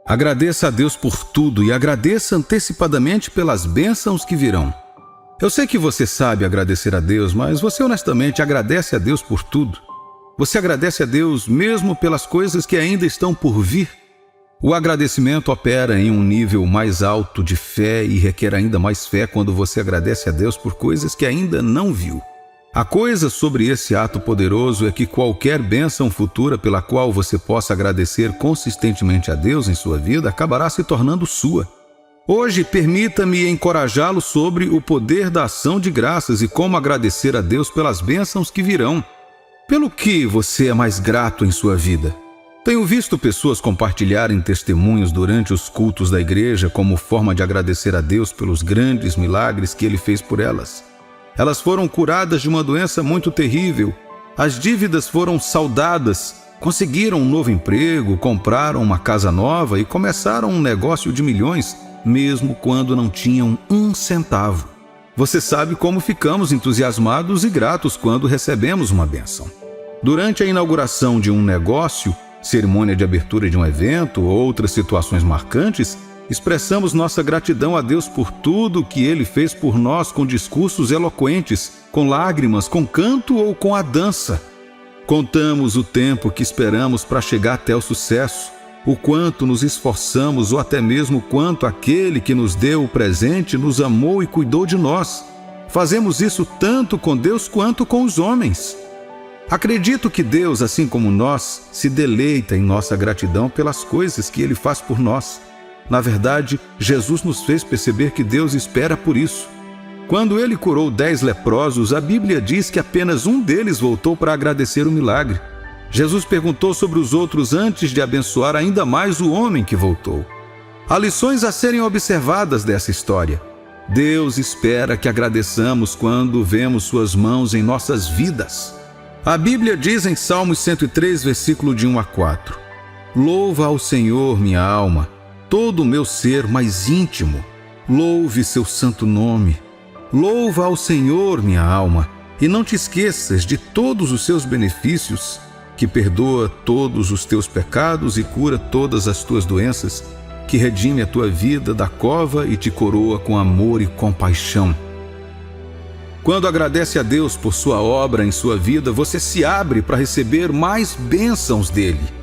Agradeça a Deus por tudo e agradeça antecipadamente pelas bênçãos que virão. Eu sei que você sabe agradecer a Deus, mas você honestamente agradece a Deus por tudo? Você agradece a Deus mesmo pelas coisas que ainda estão por vir? O agradecimento opera em um nível mais alto de fé e requer ainda mais fé quando você agradece a Deus por coisas que ainda não viu. A coisa sobre esse ato poderoso é que qualquer bênção futura pela qual você possa agradecer consistentemente a Deus em sua vida acabará se tornando sua. Hoje, permita-me encorajá-lo sobre o poder da ação de graças e como agradecer a Deus pelas bênçãos que virão. Pelo que você é mais grato em sua vida? Tenho visto pessoas compartilharem testemunhos durante os cultos da igreja como forma de agradecer a Deus pelos grandes milagres que Ele fez por elas. Elas foram curadas de uma doença muito terrível, as dívidas foram saldadas, conseguiram um novo emprego, compraram uma casa nova e começaram um negócio de milhões, mesmo quando não tinham um centavo. Você sabe como ficamos entusiasmados e gratos quando recebemos uma bênção. Durante a inauguração de um negócio, cerimônia de abertura de um evento ou outras situações marcantes, expressamos nossa gratidão a Deus por tudo que Ele fez por nós com discursos eloquentes, com lágrimas, com canto ou com a dança. Contamos o tempo que esperamos para chegar até o sucesso, o quanto nos esforçamos ou até mesmo o quanto aquele que nos deu o presente nos amou e cuidou de nós. Fazemos isso tanto com Deus quanto com os homens. Acredito que Deus, assim como nós, se deleita em nossa gratidão pelas coisas que Ele faz por nós. Na verdade, Jesus nos fez perceber que Deus espera por isso. Quando Ele curou 10 leprosos, a Bíblia diz que apenas um deles voltou para agradecer o milagre. Jesus perguntou sobre os outros antes de abençoar ainda mais o homem que voltou. Há lições a serem observadas dessa história. Deus espera que agradeçamos quando vemos Suas mãos em nossas vidas. A Bíblia diz em Salmos 103, versículo de 1 a 4: Louva ao Senhor, minha alma, todo o meu ser mais íntimo. Louve seu santo nome. Louva ao Senhor, minha alma, e não te esqueças de todos os seus benefícios, que perdoa todos os teus pecados e cura todas as tuas doenças, que redime a tua vida da cova e te coroa com amor e compaixão. Quando agradece a Deus por sua obra em sua vida, você se abre para receber mais bênçãos dele.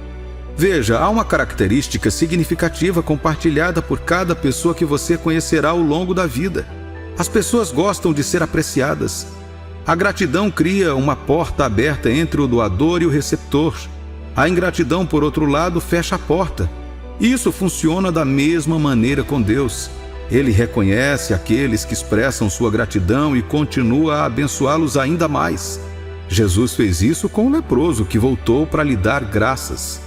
Veja, há uma característica significativa compartilhada por cada pessoa que você conhecerá ao longo da vida. As pessoas gostam de ser apreciadas. A gratidão cria uma porta aberta entre o doador e o receptor. A ingratidão, por outro lado, fecha a porta. Isso funciona da mesma maneira com Deus. Ele reconhece aqueles que expressam sua gratidão e continua a abençoá-los ainda mais. Jesus fez isso com o leproso que voltou para lhe dar graças.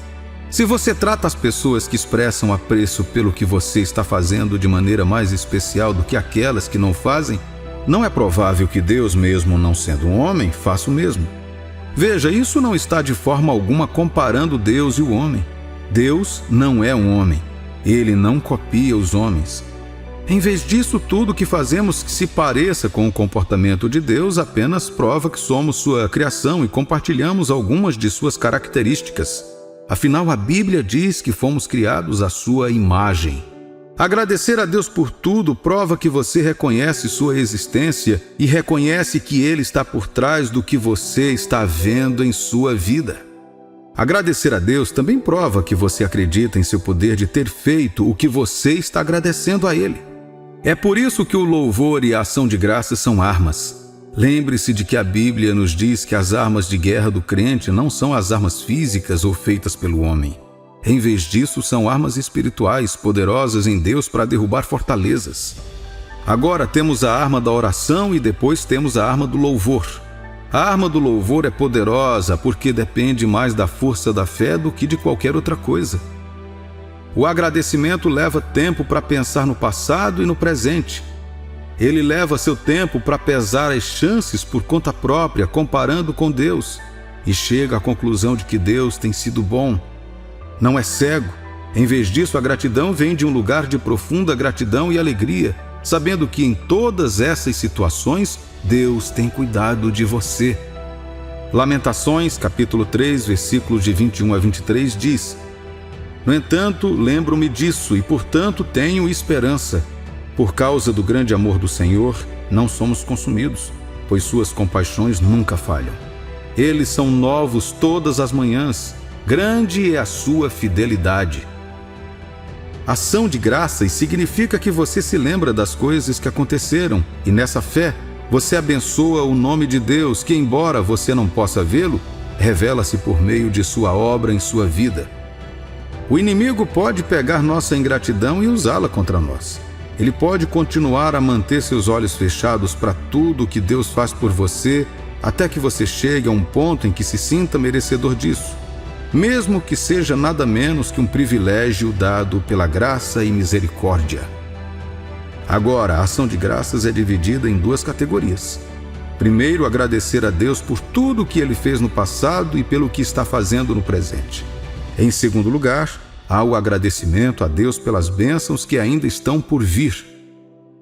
Se você trata as pessoas que expressam apreço pelo que você está fazendo de maneira mais especial do que aquelas que não fazem, não é provável que Deus, mesmo não sendo um homem, faça o mesmo. Veja, isso não está de forma alguma comparando Deus e o homem. Deus não é um homem. Ele não copia os homens. Em vez disso, tudo que fazemos que se pareça com o comportamento de Deus apenas prova que somos sua criação e compartilhamos algumas de suas características. Afinal, a Bíblia diz que fomos criados à sua imagem. Agradecer a Deus por tudo prova que você reconhece sua existência e reconhece que Ele está por trás do que você está vendo em sua vida. Agradecer a Deus também prova que você acredita em seu poder de ter feito o que você está agradecendo a Ele. É por isso que o louvor e a ação de graças são armas. Lembre-se de que a Bíblia nos diz que as armas de guerra do crente não são as armas físicas ou feitas pelo homem. Em vez disso, são armas espirituais poderosas em Deus para derrubar fortalezas. Agora temos a arma da oração e depois temos a arma do louvor. A arma do louvor é poderosa porque depende mais da força da fé do que de qualquer outra coisa. O agradecimento leva tempo para pensar no passado e no presente. Ele leva seu tempo para pesar as chances por conta própria, comparando com Deus, e chega à conclusão de que Deus tem sido bom. Não é cego. Em vez disso, a gratidão vem de um lugar de profunda gratidão e alegria, sabendo que em todas essas situações, Deus tem cuidado de você. Lamentações, capítulo 3, versículos de 21 a 23 diz: No entanto, lembro-me disso e, portanto, tenho esperança. Por causa do grande amor do Senhor, não somos consumidos, pois suas compaixões nunca falham. Eles são novos todas as manhãs. Grande é a sua fidelidade. Ação de graças significa que você se lembra das coisas que aconteceram e, nessa fé, você abençoa o nome de Deus, que, embora você não possa vê-lo, revela-se por meio de sua obra em sua vida. O inimigo pode pegar nossa ingratidão e usá-la contra nós. Ele pode continuar a manter seus olhos fechados para tudo o que Deus faz por você, até que você chegue a um ponto em que se sinta merecedor disso, mesmo que seja nada menos que um privilégio dado pela graça e misericórdia. Agora, a ação de graças é dividida em duas categorias. Primeiro, agradecer a Deus por tudo o que Ele fez no passado e pelo que está fazendo no presente. Em segundo lugar, há o agradecimento a Deus pelas bênçãos que ainda estão por vir.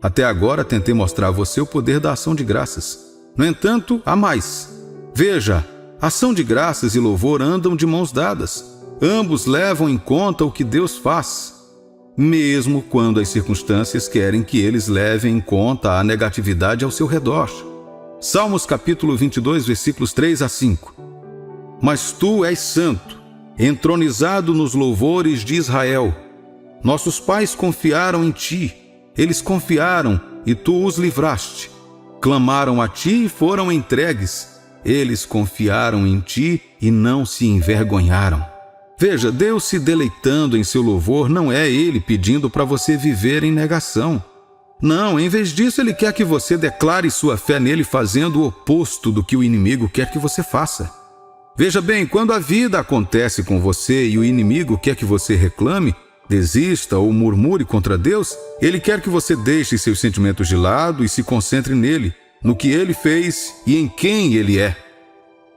Até agora tentei mostrar a você o poder da ação de graças. No entanto, há mais. Veja, ação de graças e louvor andam de mãos dadas. Ambos levam em conta o que Deus faz, mesmo quando as circunstâncias querem que eles levem em conta a negatividade ao seu redor. Salmos capítulo 22, versículos 3 a 5. Mas tu és santo, entronizado nos louvores de Israel. Nossos pais confiaram em ti. Eles confiaram e tu os livraste. Clamaram a ti e foram entregues. Eles confiaram em ti e não se envergonharam. Veja, Deus se deleitando em seu louvor não é Ele pedindo para você viver em negação. Não, em vez disso, Ele quer que você declare sua fé nele fazendo o oposto do que o inimigo quer que você faça. Veja bem, quando a vida acontece com você e o inimigo quer que você reclame, desista ou murmure contra Deus, ele quer que você deixe seus sentimentos de lado e se concentre nele, no que ele fez e em quem ele é.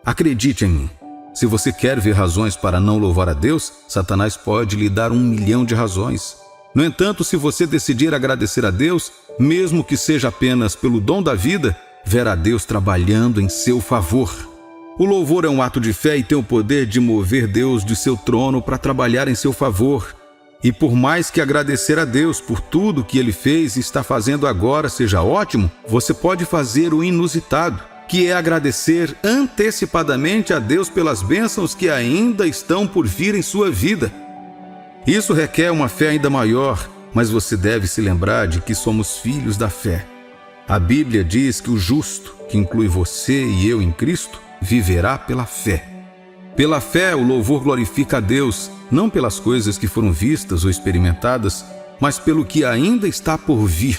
Acredite em mim. Se você quer ver razões para não louvar a Deus, Satanás pode lhe dar 1 milhão de razões. No entanto, se você decidir agradecer a Deus, mesmo que seja apenas pelo dom da vida, verá Deus trabalhando em seu favor. O louvor é um ato de fé e tem o poder de mover Deus de seu trono para trabalhar em seu favor. E por mais que agradecer a Deus por tudo que Ele fez e está fazendo agora seja ótimo, você pode fazer o inusitado, que é agradecer antecipadamente a Deus pelas bênçãos que ainda estão por vir em sua vida. Isso requer uma fé ainda maior, mas você deve se lembrar de que somos filhos da fé. A Bíblia diz que o justo, que inclui você e eu em Cristo, viverá pela fé. Pela fé, o louvor glorifica a Deus, não pelas coisas que foram vistas ou experimentadas, mas pelo que ainda está por vir.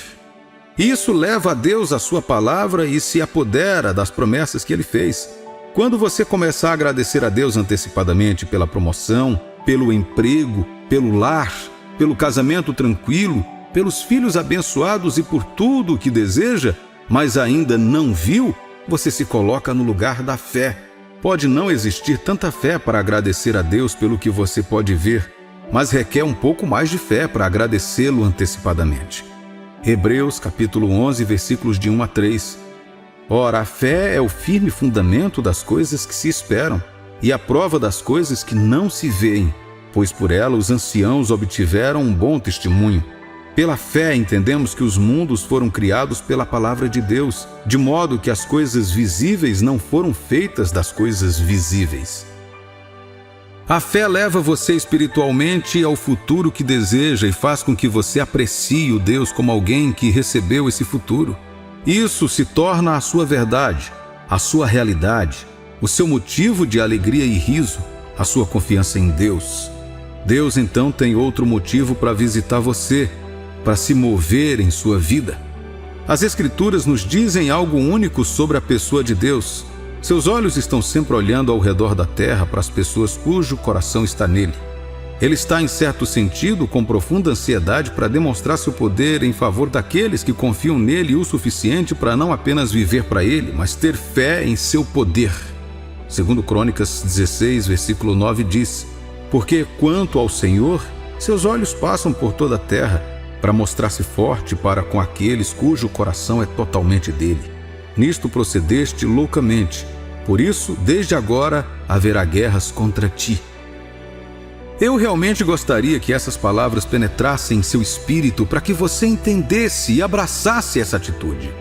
Isso leva a Deus a sua palavra e se apodera das promessas que Ele fez. Quando você começar a agradecer a Deus antecipadamente pela promoção, pelo emprego, pelo lar, pelo casamento tranquilo, pelos filhos abençoados e por tudo o que deseja, mas ainda não viu, você se coloca no lugar da fé. Pode não existir tanta fé para agradecer a Deus pelo que você pode ver, mas requer um pouco mais de fé para agradecê-lo antecipadamente. Hebreus capítulo 11, versículos de 1 a 3. Ora, a fé é o firme fundamento das coisas que se esperam e a prova das coisas que não se veem, pois por ela os anciãos obtiveram um bom testemunho. Pela fé entendemos que os mundos foram criados pela palavra de Deus, de modo que as coisas visíveis não foram feitas das coisas visíveis. A fé leva você espiritualmente ao futuro que deseja e faz com que você aprecie o Deus como alguém que recebeu esse futuro. Isso se torna a sua verdade, a sua realidade, o seu motivo de alegria e riso, a sua confiança em Deus. Deus então tem outro motivo para visitar você, para se mover em sua vida. As Escrituras nos dizem algo único sobre a pessoa de Deus. Seus olhos estão sempre olhando ao redor da terra para as pessoas cujo coração está nele. Ele está, em certo sentido, com profunda ansiedade para demonstrar seu poder em favor daqueles que confiam nele o suficiente para não apenas viver para ele, mas ter fé em seu poder. Segundo Crônicas 16, versículo 9 diz: Porque quanto ao Senhor, seus olhos passam por toda a terra, para mostrar-se forte para com aqueles cujo coração é totalmente dele. Nisto procedeste loucamente, por isso, desde agora, haverá guerras contra ti. Eu realmente gostaria que essas palavras penetrassem em seu espírito para que você entendesse e abraçasse essa atitude.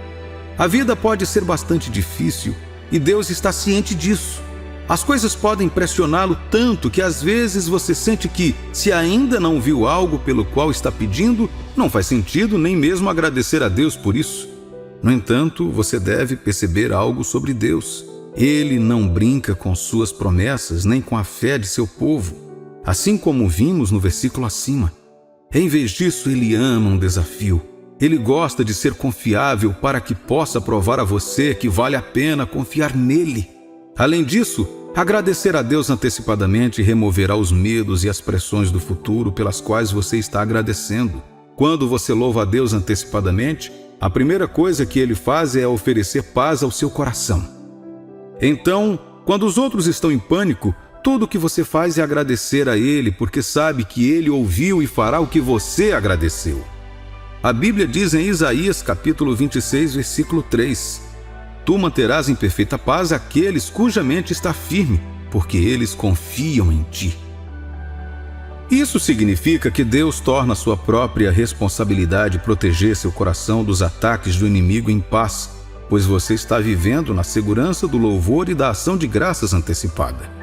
A vida pode ser bastante difícil e Deus está ciente disso. As coisas podem pressioná-lo tanto que às vezes você sente que, se ainda não viu algo pelo qual está pedindo, não faz sentido nem mesmo agradecer a Deus por isso. No entanto, você deve perceber algo sobre Deus. Ele não brinca com suas promessas nem com a fé de seu povo, assim como vimos no versículo acima. Em vez disso, ele ama um desafio. Ele gosta de ser confiável para que possa provar a você que vale a pena confiar nele. Além disso, agradecer a Deus antecipadamente removerá os medos e as pressões do futuro pelas quais você está agradecendo. Quando você louva a Deus antecipadamente, a primeira coisa que ele faz é oferecer paz ao seu coração. Então, quando os outros estão em pânico, tudo o que você faz é agradecer a ele, porque sabe que ele ouviu e fará o que você agradeceu. A Bíblia diz em Isaías capítulo 26, versículo 3: Tu manterás em perfeita paz aqueles cuja mente está firme, porque eles confiam em ti. Isso significa que Deus torna sua própria responsabilidade proteger seu coração dos ataques do inimigo em paz, pois você está vivendo na segurança do louvor e da ação de graças antecipada.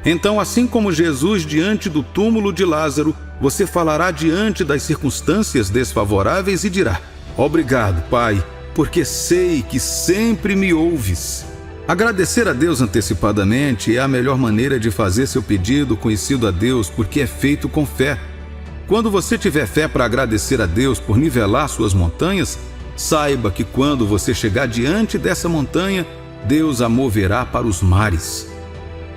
Então, assim como Jesus diante do túmulo de Lázaro, você falará diante das circunstâncias desfavoráveis e dirá: Obrigado, Pai, porque sei que sempre me ouves. Agradecer a Deus antecipadamente é a melhor maneira de fazer seu pedido conhecido a Deus, porque é feito com fé. Quando você tiver fé para agradecer a Deus por nivelar suas montanhas, saiba que quando você chegar diante dessa montanha, Deus a moverá para os mares.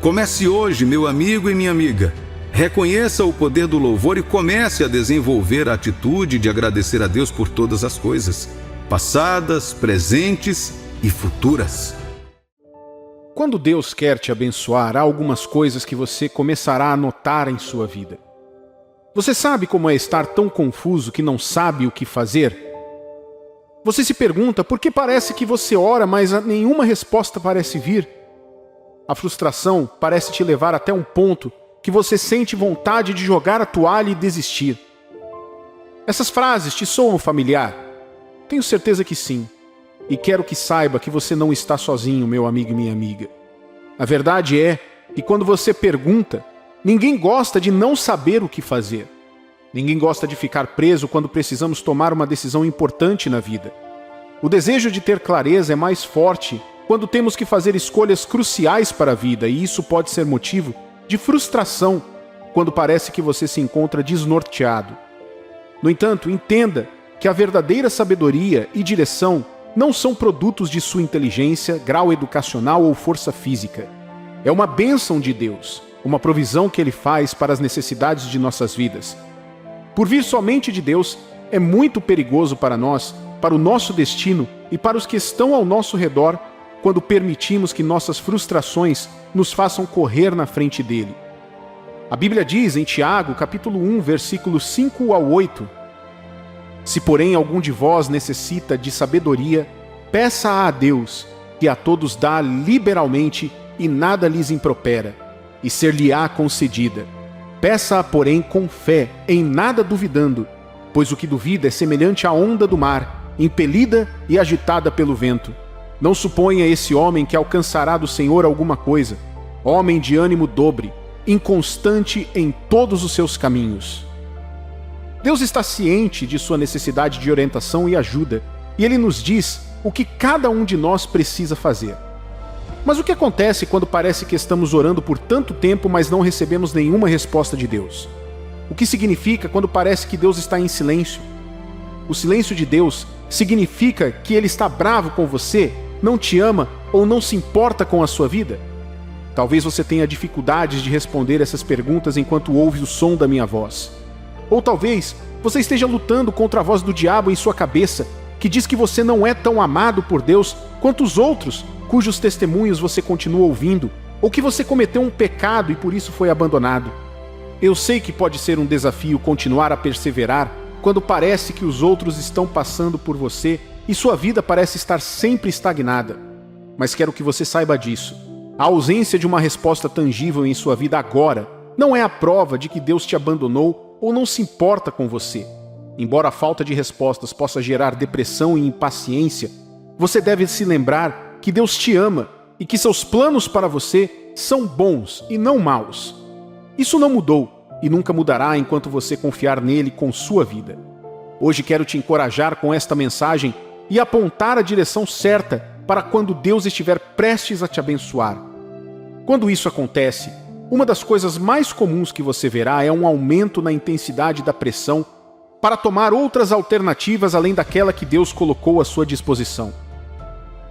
Comece hoje, meu amigo e minha amiga. Reconheça o poder do louvor e comece a desenvolver a atitude de agradecer a Deus por todas as coisas, passadas, presentes e futuras. Quando Deus quer te abençoar, há algumas coisas que você começará a notar em sua vida. Você sabe como é estar tão confuso que não sabe o que fazer? Você se pergunta por que parece que você ora, mas nenhuma resposta parece vir. A frustração parece te levar até um ponto que você sente vontade de jogar a toalha e desistir. Essas frases te soam familiar? Tenho certeza que sim. E quero que saiba que você não está sozinho, meu amigo e minha amiga. A verdade é que quando você pergunta, ninguém gosta de não saber o que fazer. Ninguém gosta de ficar preso quando precisamos tomar uma decisão importante na vida. O desejo de ter clareza é mais forte quando temos que fazer escolhas cruciais para a vida, e isso pode ser motivo de frustração quando parece que você se encontra desnorteado. No entanto, entenda que a verdadeira sabedoria e direção não são produtos de sua inteligência, grau educacional ou força física. É uma bênção de Deus, uma provisão que Ele faz para as necessidades de nossas vidas. Por vir somente de Deus, é muito perigoso para nós, para o nosso destino e para os que estão ao nosso redor, quando permitimos que nossas frustrações nos façam correr na frente dele. A Bíblia diz em Tiago, capítulo 1, versículos 5 ao 8: Se, porém, algum de vós necessita de sabedoria, peça a Deus, que a todos dá liberalmente e nada lhes impropera, e ser-lhe-á concedida. Peça-a, porém, com fé, em nada duvidando, pois o que duvida é semelhante à onda do mar, impelida e agitada pelo vento. Não suponha esse homem que alcançará do Senhor alguma coisa, homem de ânimo dobre, inconstante em todos os seus caminhos. Deus está ciente de sua necessidade de orientação e ajuda, e Ele nos diz o que cada um de nós precisa fazer. Mas o que acontece quando parece que estamos orando por tanto tempo, mas não recebemos nenhuma resposta de Deus? O que significa quando parece que Deus está em silêncio? O silêncio de Deus significa que Ele está bravo com você, não te ama ou não se importa com a sua vida? Talvez você tenha dificuldades de responder essas perguntas enquanto ouve o som da minha voz. Ou talvez você esteja lutando contra a voz do diabo em sua cabeça, que diz que você não é tão amado por Deus quanto os outros, cujos testemunhos você continua ouvindo, ou que você cometeu um pecado e por isso foi abandonado. Eu sei que pode ser um desafio continuar a perseverar quando parece que os outros estão passando por você e sua vida parece estar sempre estagnada. Mas quero que você saiba disso. A ausência de uma resposta tangível em sua vida agora não é a prova de que Deus te abandonou ou não se importa com você. Embora a falta de respostas possa gerar depressão e impaciência, você deve se lembrar que Deus te ama e que seus planos para você são bons e não maus. Isso não mudou e nunca mudará enquanto você confiar nele com sua vida. Hoje quero te encorajar com esta mensagem e apontar a direção certa para quando Deus estiver prestes a te abençoar. Quando isso acontece, uma das coisas mais comuns que você verá é um aumento na intensidade da pressão para tomar outras alternativas além daquela que Deus colocou à sua disposição.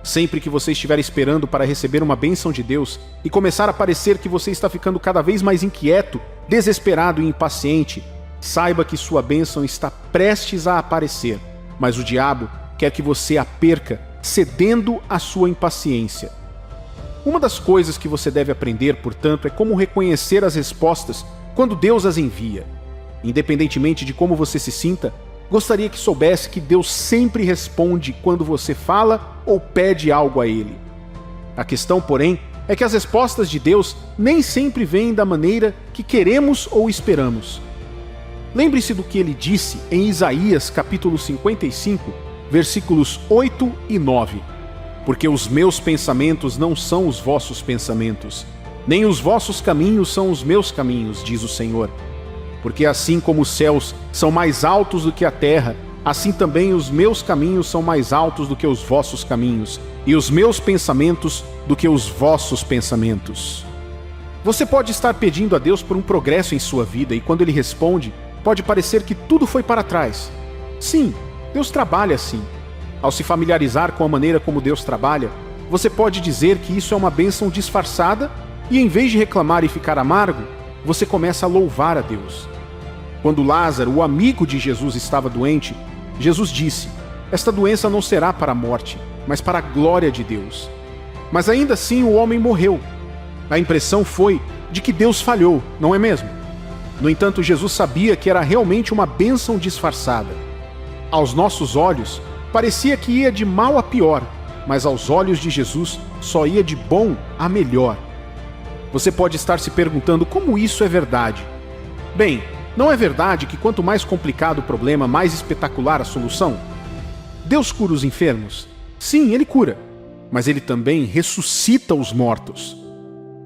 Sempre que você estiver esperando para receber uma bênção de Deus e começar a parecer que você está ficando cada vez mais inquieto, desesperado e impaciente, saiba que sua bênção está prestes a aparecer, mas o diabo quer que você a perca, cedendo à sua impaciência. Uma das coisas que você deve aprender, portanto, é como reconhecer as respostas quando Deus as envia. Independentemente de como você se sinta, gostaria que soubesse que Deus sempre responde quando você fala ou pede algo a Ele. A questão, porém, é que as respostas de Deus nem sempre vêm da maneira que queremos ou esperamos. Lembre-se do que Ele disse em Isaías capítulo 55, versículos 8 e 9. Porque os meus pensamentos não são os vossos pensamentos, nem os vossos caminhos são os meus caminhos, diz o Senhor. Porque assim como os céus são mais altos do que a terra, assim também os meus caminhos são mais altos do que os vossos caminhos, e os meus pensamentos do que os vossos pensamentos. Você pode estar pedindo a Deus por um progresso em sua vida, e quando Ele responde, pode parecer que tudo foi para trás. Sim, Deus trabalha assim. Ao se familiarizar com a maneira como Deus trabalha, você pode dizer que isso é uma bênção disfarçada, e em vez de reclamar e ficar amargo, você começa a louvar a Deus. Quando Lázaro, o amigo de Jesus, estava doente, Jesus disse: esta doença não será para a morte, mas para a glória de Deus. Mas ainda assim o homem morreu. A impressão foi de que Deus falhou, não é mesmo? No entanto, Jesus sabia que era realmente uma bênção disfarçada. Aos nossos olhos, parecia que ia de mal a pior, mas aos olhos de Jesus só ia de bom a melhor. Você pode estar se perguntando como isso é verdade. Bem, não é verdade que quanto mais complicado o problema, mais espetacular a solução? Deus cura os enfermos? Sim, Ele cura. Mas Ele também ressuscita os mortos.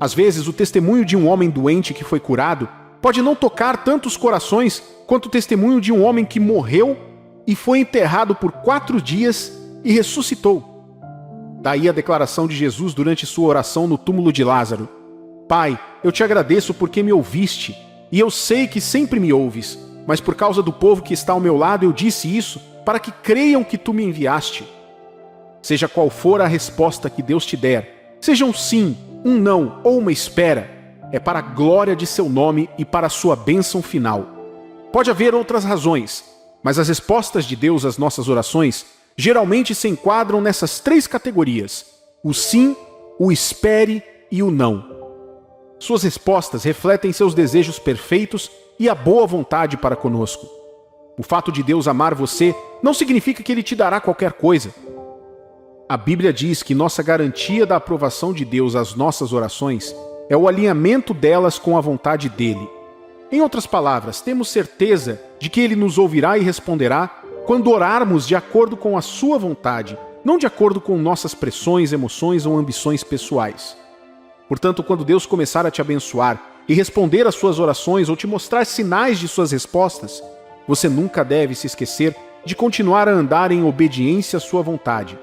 Às vezes, o testemunho de um homem doente que foi curado pode não tocar tantos corações quanto o testemunho de um homem que morreu e foi enterrado por 4 dias e ressuscitou. Daí a declaração de Jesus durante sua oração no túmulo de Lázaro: Pai, eu te agradeço porque me ouviste, e eu sei que sempre me ouves, mas por causa do povo que está ao meu lado eu disse isso, para que creiam que tu me enviaste. Seja qual for a resposta que Deus te der, seja um sim, um não ou uma espera, é para a glória de seu nome e para a sua bênção final. Pode haver outras razões, mas as respostas de Deus às nossas orações geralmente se enquadram nessas 3 categorias: o sim, o espere e o não. Suas respostas refletem seus desejos perfeitos e a boa vontade para conosco. O fato de Deus amar você não significa que Ele te dará qualquer coisa. A Bíblia diz que nossa garantia da aprovação de Deus às nossas orações é o alinhamento delas com a vontade dEle. Em outras palavras, temos certeza de que Ele nos ouvirá e responderá quando orarmos de acordo com a sua vontade, não de acordo com nossas pressões, emoções ou ambições pessoais. Portanto, quando Deus começar a te abençoar e responder às suas orações ou te mostrar sinais de suas respostas, você nunca deve se esquecer de continuar a andar em obediência à sua vontade.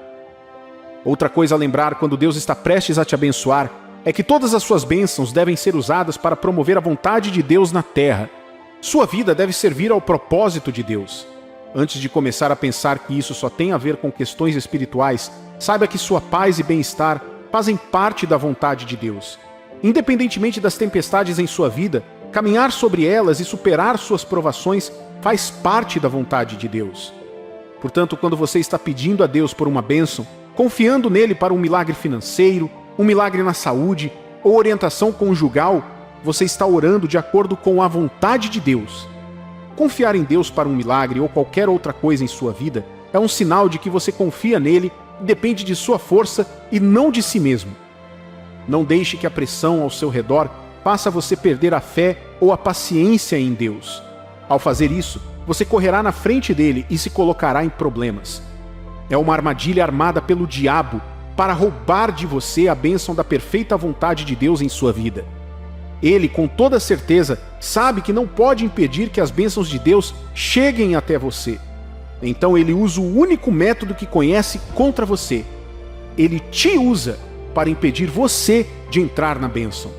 Outra coisa a lembrar quando Deus está prestes a te abençoar é que todas as suas bênçãos devem ser usadas para promover a vontade de Deus na terra. Sua vida deve servir ao propósito de Deus. Antes de começar a pensar que isso só tem a ver com questões espirituais, saiba que sua paz e bem-estar fazem parte da vontade de Deus. Independentemente das tempestades em sua vida, caminhar sobre elas e superar suas provações faz parte da vontade de Deus. Portanto, quando você está pedindo a Deus por uma bênção, confiando nele para um milagre financeiro, um milagre na saúde ou orientação conjugal, você está orando de acordo com a vontade de Deus. Confiar em Deus para um milagre ou qualquer outra coisa em sua vida é um sinal de que você confia nele e depende de sua força e não de si mesmo. Não deixe que a pressão ao seu redor faça você perder a fé ou a paciência em Deus. Ao fazer isso, você correrá na frente dele e se colocará em problemas. É uma armadilha armada pelo diabo para roubar de você a bênção da perfeita vontade de Deus em sua vida. Ele, com toda certeza, sabe que não pode impedir que as bênçãos de Deus cheguem até você. Então ele usa o único método que conhece contra você. Ele te usa para impedir você de entrar na bênção.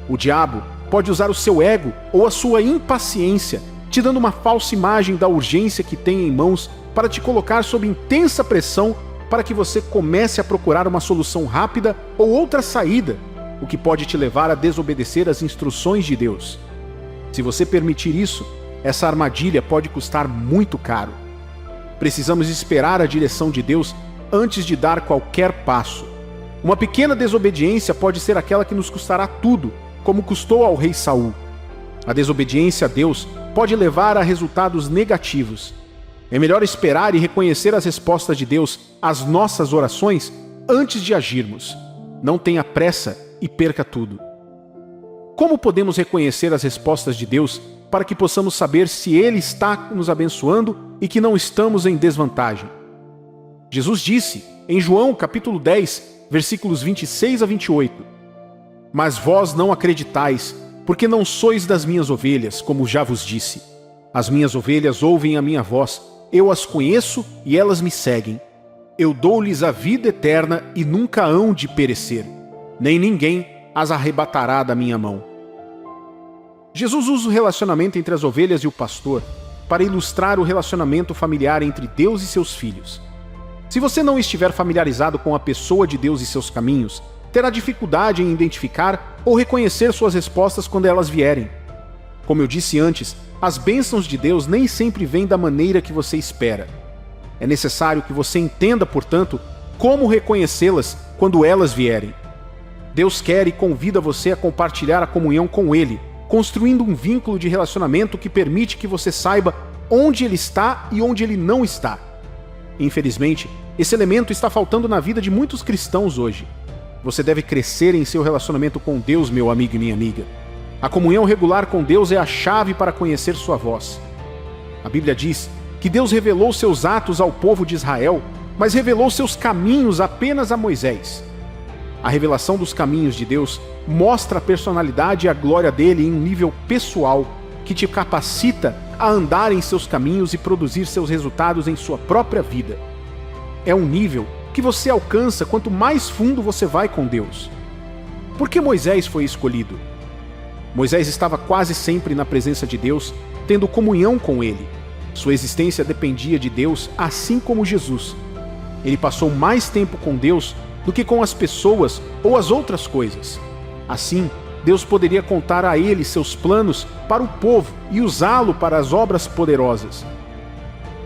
O diabo pode usar o seu ego ou a sua impaciência, te dando uma falsa imagem da urgência que tem em mãos para te colocar sob intensa pressão para que você comece a procurar uma solução rápida ou outra saída, o que pode te levar a desobedecer as instruções de Deus. Se você permitir isso, essa armadilha pode custar muito caro. Precisamos esperar a direção de Deus antes de dar qualquer passo. Uma pequena desobediência pode ser aquela que nos custará tudo, como custou ao rei Saul. A desobediência a Deus pode levar a resultados negativos. É melhor esperar e reconhecer as respostas de Deus às nossas orações antes de agirmos. Não tenha pressa e perca tudo. Como podemos reconhecer as respostas de Deus para que possamos saber se Ele está nos abençoando e que não estamos em desvantagem? Jesus disse em João capítulo 10, versículos 26 a 28: Mas vós não acreditais, porque não sois das minhas ovelhas, como já vos disse. As minhas ovelhas ouvem a minha voz, eu as conheço e elas me seguem. Eu dou-lhes a vida eterna e nunca hão de perecer, nem ninguém as arrebatará da minha mão. Jesus usa o relacionamento entre as ovelhas e o pastor para ilustrar o relacionamento familiar entre Deus e seus filhos. Se você não estiver familiarizado com a pessoa de Deus e seus caminhos, terá dificuldade em identificar ou reconhecer suas respostas quando elas vierem. Como eu disse antes, as bênçãos de Deus nem sempre vêm da maneira que você espera. É necessário que você entenda, portanto, como reconhecê-las quando elas vierem. Deus quer e convida você a compartilhar a comunhão com Ele, construindo um vínculo de relacionamento que permite que você saiba onde Ele está e onde Ele não está. Infelizmente, esse elemento está faltando na vida de muitos cristãos hoje. Você deve crescer em seu relacionamento com Deus, meu amigo e minha amiga. A comunhão regular com Deus é a chave para conhecer sua voz. A Bíblia diz que Deus revelou seus atos ao povo de Israel, mas revelou seus caminhos apenas a Moisés. A revelação dos caminhos de Deus mostra a personalidade e a glória dele em um nível pessoal que te capacita a andar em seus caminhos e produzir seus resultados em sua própria vida. É um nível que você alcança quanto mais fundo você vai com Deus. Por que Moisés foi escolhido? Moisés estava quase sempre na presença de Deus, tendo comunhão com Ele. Sua existência dependia de Deus, assim como Jesus. Ele passou mais tempo com Deus do que com as pessoas ou as outras coisas. Assim, Deus poderia contar a ele seus planos para o povo e usá-lo para as obras poderosas.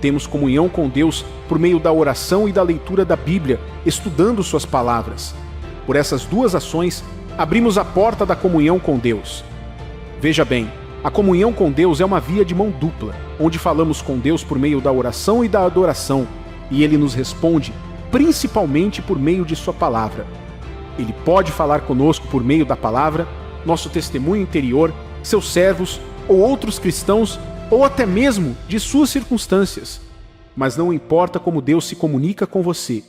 Temos comunhão com Deus por meio da oração e da leitura da Bíblia, estudando suas palavras. Por essas duas ações, abrimos a porta da comunhão com Deus. Veja bem, a comunhão com Deus é uma via de mão dupla, onde falamos com Deus por meio da oração e da adoração, e Ele nos responde principalmente por meio de sua palavra. Ele pode falar conosco por meio da palavra, nosso testemunho interior, seus servos ou outros cristãos, ou até mesmo de suas circunstâncias. Mas não importa como Deus se comunica com você.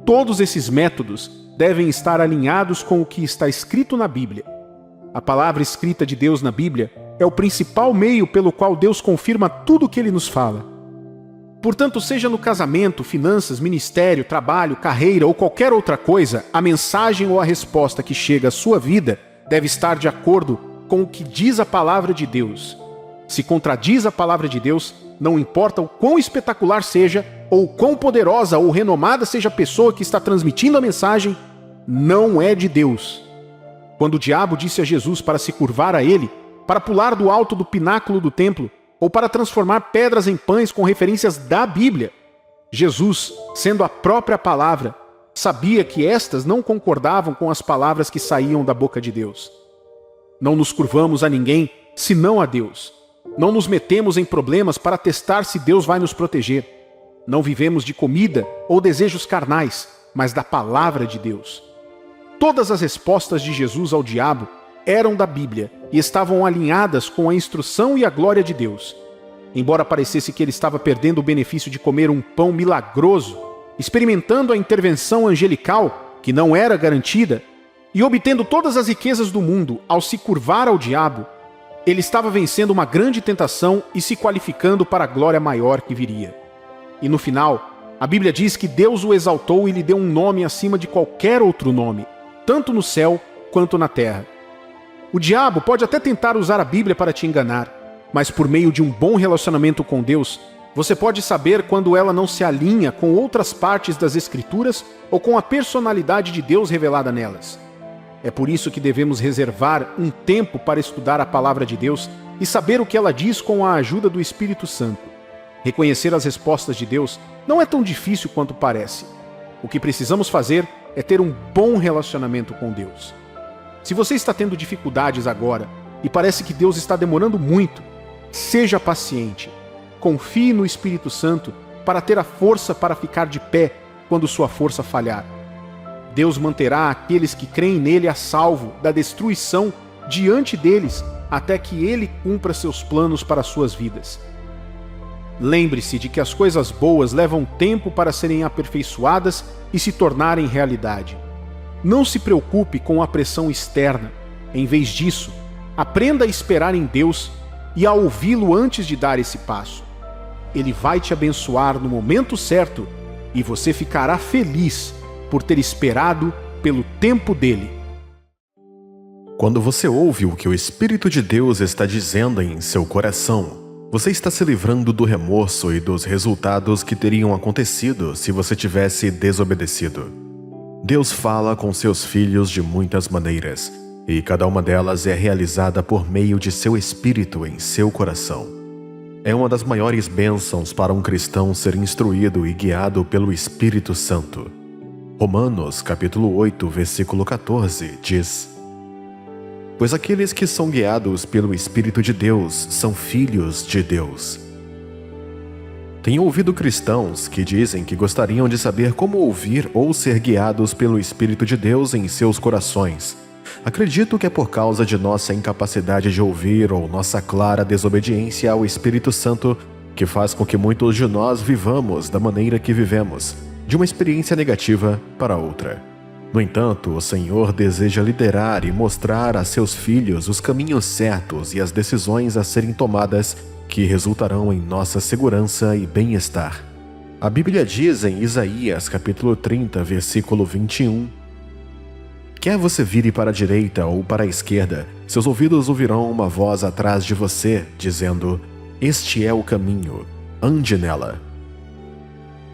Todos esses métodos devem estar alinhados com o que está escrito na Bíblia. A palavra escrita de Deus na Bíblia é o principal meio pelo qual Deus confirma tudo o que Ele nos fala. Portanto, seja no casamento, finanças, ministério, trabalho, carreira ou qualquer outra coisa, a mensagem ou a resposta que chega à sua vida deve estar de acordo com o que diz a palavra de Deus. Se contradiz a palavra de Deus, não importa o quão espetacular seja, ou quão poderosa ou renomada seja a pessoa que está transmitindo a mensagem, não é de Deus. Quando o diabo disse a Jesus para se curvar a ele, para pular do alto do pináculo do templo, ou para transformar pedras em pães com referências da Bíblia, Jesus, sendo a própria palavra, sabia que estas não concordavam com as palavras que saíam da boca de Deus. Não nos curvamos a ninguém, senão a Deus. Não nos metemos em problemas para testar se Deus vai nos proteger. Não vivemos de comida ou desejos carnais, mas da palavra de Deus. Todas as respostas de Jesus ao diabo eram da Bíblia e estavam alinhadas com a instrução e a glória de Deus. Embora parecesse que ele estava perdendo o benefício de comer um pão milagroso, experimentando a intervenção angelical, que não era garantida, e obtendo todas as riquezas do mundo ao se curvar ao diabo, ele estava vencendo uma grande tentação e se qualificando para a glória maior que viria. E no final, a Bíblia diz que Deus o exaltou e lhe deu um nome acima de qualquer outro nome, tanto no céu quanto na terra. O diabo pode até tentar usar a Bíblia para te enganar, mas por meio de um bom relacionamento com Deus, você pode saber quando ela não se alinha com outras partes das Escrituras ou com a personalidade de Deus revelada nelas. É por isso que devemos reservar um tempo para estudar a Palavra de Deus e saber o que ela diz com a ajuda do Espírito Santo. Reconhecer as respostas de Deus não é tão difícil quanto parece. O que precisamos fazer é ter um bom relacionamento com Deus. Se você está tendo dificuldades agora e parece que Deus está demorando muito, seja paciente. Confie no Espírito Santo para ter a força para ficar de pé quando sua força falhar. Deus manterá aqueles que creem nele a salvo da destruição diante deles até que ele cumpra seus planos para suas vidas. Lembre-se de que as coisas boas levam tempo para serem aperfeiçoadas e se tornarem realidade. Não se preocupe com a pressão externa. Em vez disso, aprenda a esperar em Deus e a ouvi-lo antes de dar esse passo. Ele vai te abençoar no momento certo e você ficará feliz por ter esperado pelo tempo dele. Quando você ouve o que o Espírito de Deus está dizendo em seu coração, você está se livrando do remorso e dos resultados que teriam acontecido se você tivesse desobedecido. Deus fala com seus filhos de muitas maneiras, e cada uma delas é realizada por meio de seu Espírito em seu coração. É uma das maiores bênçãos para um cristão ser instruído e guiado pelo Espírito Santo. Romanos, capítulo 8, versículo 14, diz: Pois aqueles que são guiados pelo Espírito de Deus são filhos de Deus. Tenho ouvido cristãos que dizem que gostariam de saber como ouvir ou ser guiados pelo Espírito de Deus em seus corações. Acredito que é por causa de nossa incapacidade de ouvir ou nossa clara desobediência ao Espírito Santo que faz com que muitos de nós vivamos da maneira que vivemos, de uma experiência negativa para outra. No entanto, o Senhor deseja liderar e mostrar a seus filhos os caminhos certos e as decisões a serem tomadas que resultarão em nossa segurança e bem-estar. A Bíblia diz em Isaías, capítulo 30, versículo 21: Quer você vire para a direita ou para a esquerda, seus ouvidos ouvirão uma voz atrás de você, dizendo: Este é o caminho, ande nela.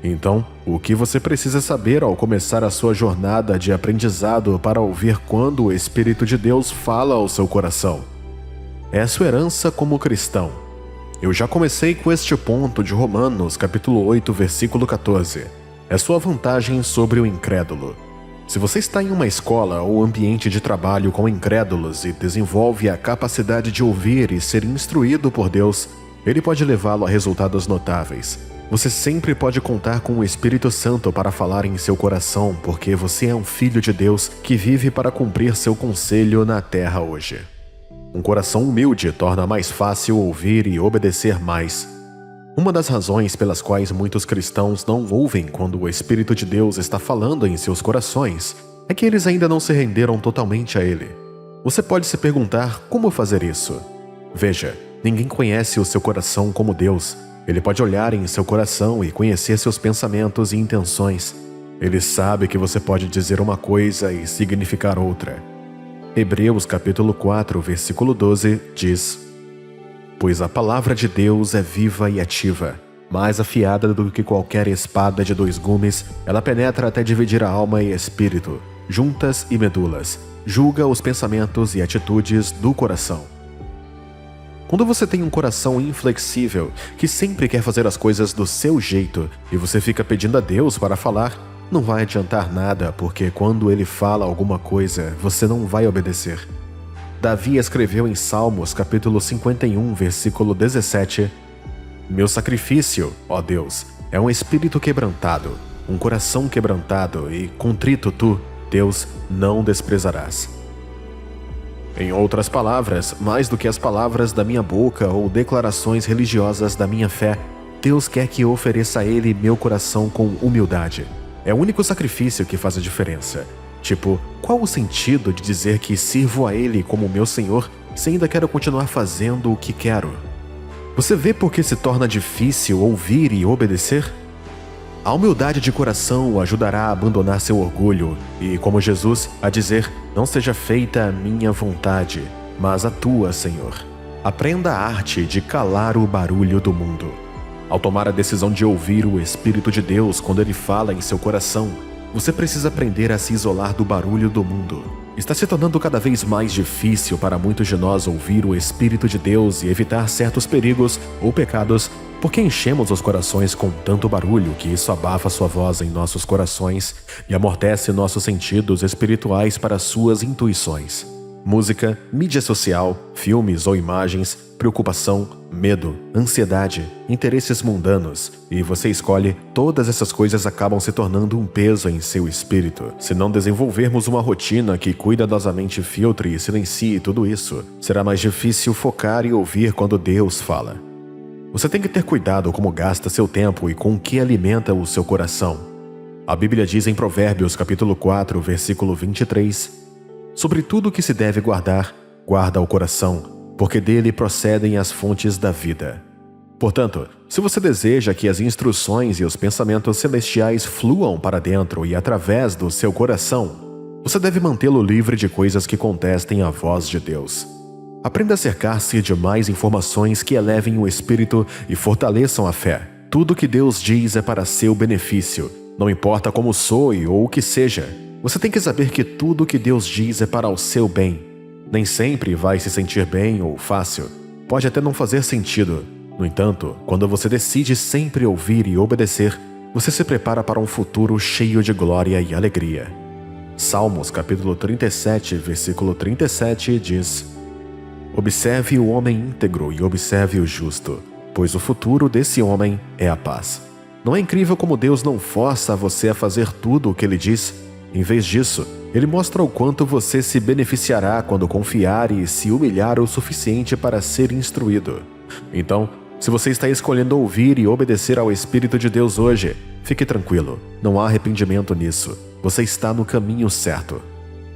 Então, o que você precisa saber ao começar a sua jornada de aprendizado para ouvir quando o Espírito de Deus fala ao seu coração? É a sua herança como cristão. Eu já comecei com este ponto de Romanos, capítulo 8, versículo 14. É sua vantagem sobre o incrédulo. Se você está em uma escola ou ambiente de trabalho com incrédulos e desenvolve a capacidade de ouvir e ser instruído por Deus, ele pode levá-lo a resultados notáveis. Você sempre pode contar com o Espírito Santo para falar em seu coração, porque você é um filho de Deus que vive para cumprir seu conselho na terra hoje. Um coração humilde torna mais fácil ouvir e obedecer mais. Uma das razões pelas quais muitos cristãos não ouvem quando o Espírito de Deus está falando em seus corações é que eles ainda não se renderam totalmente a Ele. Você pode se perguntar como fazer isso. Veja, ninguém conhece o seu coração como Deus. Ele pode olhar em seu coração e conhecer seus pensamentos e intenções. Ele sabe que você pode dizer uma coisa e significar outra. Hebreus capítulo 4, versículo 12, diz: Pois a palavra de Deus é viva e ativa, mais afiada do que qualquer espada de 2 gumes, ela penetra até dividir a alma e espírito, juntas e medulas, julga os pensamentos e atitudes do coração. Quando você tem um coração inflexível, que sempre quer fazer as coisas do seu jeito, e você fica pedindo a Deus para falar, não vai adiantar nada, porque quando ele fala alguma coisa, você não vai obedecer. Davi escreveu em Salmos, capítulo 51, versículo 17: Meu sacrifício, ó Deus, é um espírito quebrantado, um coração quebrantado, e contrito tu, Deus, não desprezarás. Em outras palavras, mais do que as palavras da minha boca ou declarações religiosas da minha fé, Deus quer que eu ofereça a Ele meu coração com humildade. É o único sacrifício que faz a diferença. Tipo, qual o sentido de dizer que sirvo a Ele como meu Senhor se ainda quero continuar fazendo o que quero? Você vê por que se torna difícil ouvir e obedecer? A humildade de coração o ajudará a abandonar seu orgulho e, como Jesus, a dizer: não seja feita a minha vontade, mas a tua, Senhor. Aprenda a arte de calar o barulho do mundo. Ao tomar a decisão de ouvir o Espírito de Deus quando Ele fala em seu coração, você precisa aprender a se isolar do barulho do mundo. Está se tornando cada vez mais difícil para muitos de nós ouvir o Espírito de Deus e evitar certos perigos ou pecados, porque enchemos os corações com tanto barulho que isso abafa sua voz em nossos corações e amortece nossos sentidos espirituais para suas intuições. Música, mídia social, filmes ou imagens, preocupação, medo, ansiedade, interesses mundanos, e você escolhe, todas essas coisas acabam se tornando um peso em seu espírito. Se não desenvolvermos uma rotina que cuidadosamente filtre e silencie tudo isso, será mais difícil focar e ouvir quando Deus fala. Você tem que ter cuidado como gasta seu tempo e com o que alimenta o seu coração. A Bíblia diz em Provérbios capítulo 4, versículo 23, sobre tudo o que se deve guardar, guarda o coração, porque dele procedem as fontes da vida. Portanto, se você deseja que as instruções e os pensamentos celestiais fluam para dentro e através do seu coração, você deve mantê-lo livre de coisas que contestem a voz de Deus. Aprenda a cercar-se de mais informações que elevem o espírito e fortaleçam a fé. Tudo que Deus diz é para seu benefício, não importa como soe ou o que seja. Você tem que saber que tudo que Deus diz é para o seu bem. Nem sempre vai se sentir bem ou fácil. Pode até não fazer sentido. No entanto, quando você decide sempre ouvir e obedecer, você se prepara para um futuro cheio de glória e alegria. Salmos capítulo 37, versículo 37 diz: observe o homem íntegro e observe o justo, pois o futuro desse homem é a paz. Não é incrível como Deus não força você a fazer tudo o que Ele diz? Em vez disso, Ele mostra o quanto você se beneficiará quando confiar e se humilhar o suficiente para ser instruído. Então, se você está escolhendo ouvir e obedecer ao Espírito de Deus hoje, fique tranquilo, não há arrependimento nisso. Você está no caminho certo.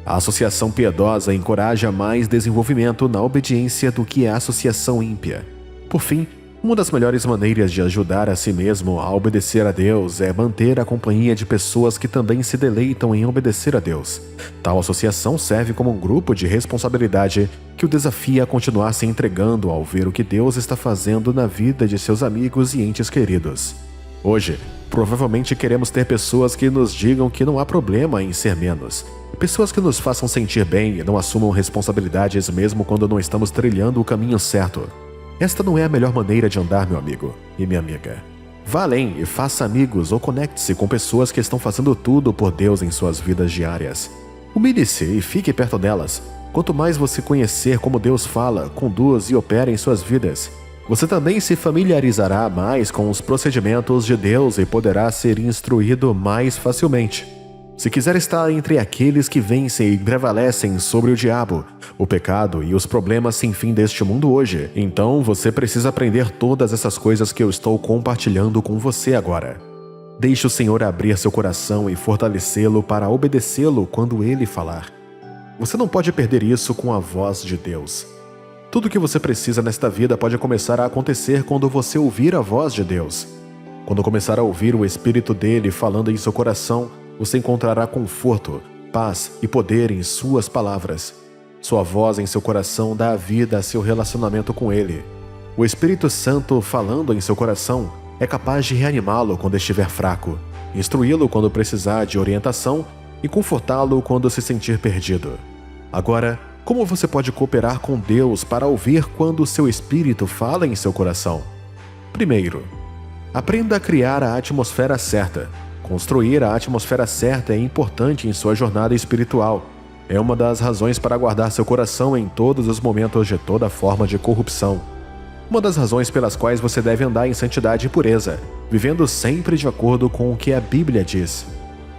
A associação piedosa encoraja mais desenvolvimento na obediência do que a associação ímpia. Por fim, uma das melhores maneiras de ajudar a si mesmo a obedecer a Deus é manter a companhia de pessoas que também se deleitam em obedecer a Deus. Tal associação serve como um grupo de responsabilidade que o desafia a continuar se entregando ao ver o que Deus está fazendo na vida de seus amigos e entes queridos. Hoje, provavelmente queremos ter pessoas que nos digam que não há problema em ser menos. Pessoas que nos façam sentir bem e não assumam responsabilidades mesmo quando não estamos trilhando o caminho certo. Esta não é a melhor maneira de andar, meu amigo e minha amiga. Vá além e faça amigos ou conecte-se com pessoas que estão fazendo tudo por Deus em suas vidas diárias. Humilhe-se e fique perto delas. Quanto mais você conhecer como Deus fala, conduz e opera em suas vidas, você também se familiarizará mais com os procedimentos de Deus e poderá ser instruído mais facilmente. Se quiser estar entre aqueles que vencem e prevalecem sobre o diabo, o pecado e os problemas sem fim deste mundo hoje, então você precisa aprender todas essas coisas que eu estou compartilhando com você agora. Deixe o Senhor abrir seu coração e fortalecê-lo para obedecê-lo quando Ele falar. Você não pode perder isso com a voz de Deus. Tudo o que você precisa nesta vida pode começar a acontecer quando você ouvir a voz de Deus. Quando começar a ouvir o Espírito dele falando em seu coração, você encontrará conforto, paz e poder em suas palavras. Sua voz em seu coração dá vida a seu relacionamento com Ele. O Espírito Santo falando em seu coração é capaz de reanimá-lo quando estiver fraco, instruí-lo quando precisar de orientação e confortá-lo quando se sentir perdido. Agora, como você pode cooperar com Deus para ouvir quando o seu Espírito fala em seu coração? Primeiro, aprenda a criar a atmosfera certa. Construir a atmosfera certa é importante em sua jornada espiritual. É uma das razões para guardar seu coração em todos os momentos de toda forma de corrupção. Uma das razões pelas quais você deve andar em santidade e pureza, vivendo sempre de acordo com o que a Bíblia diz.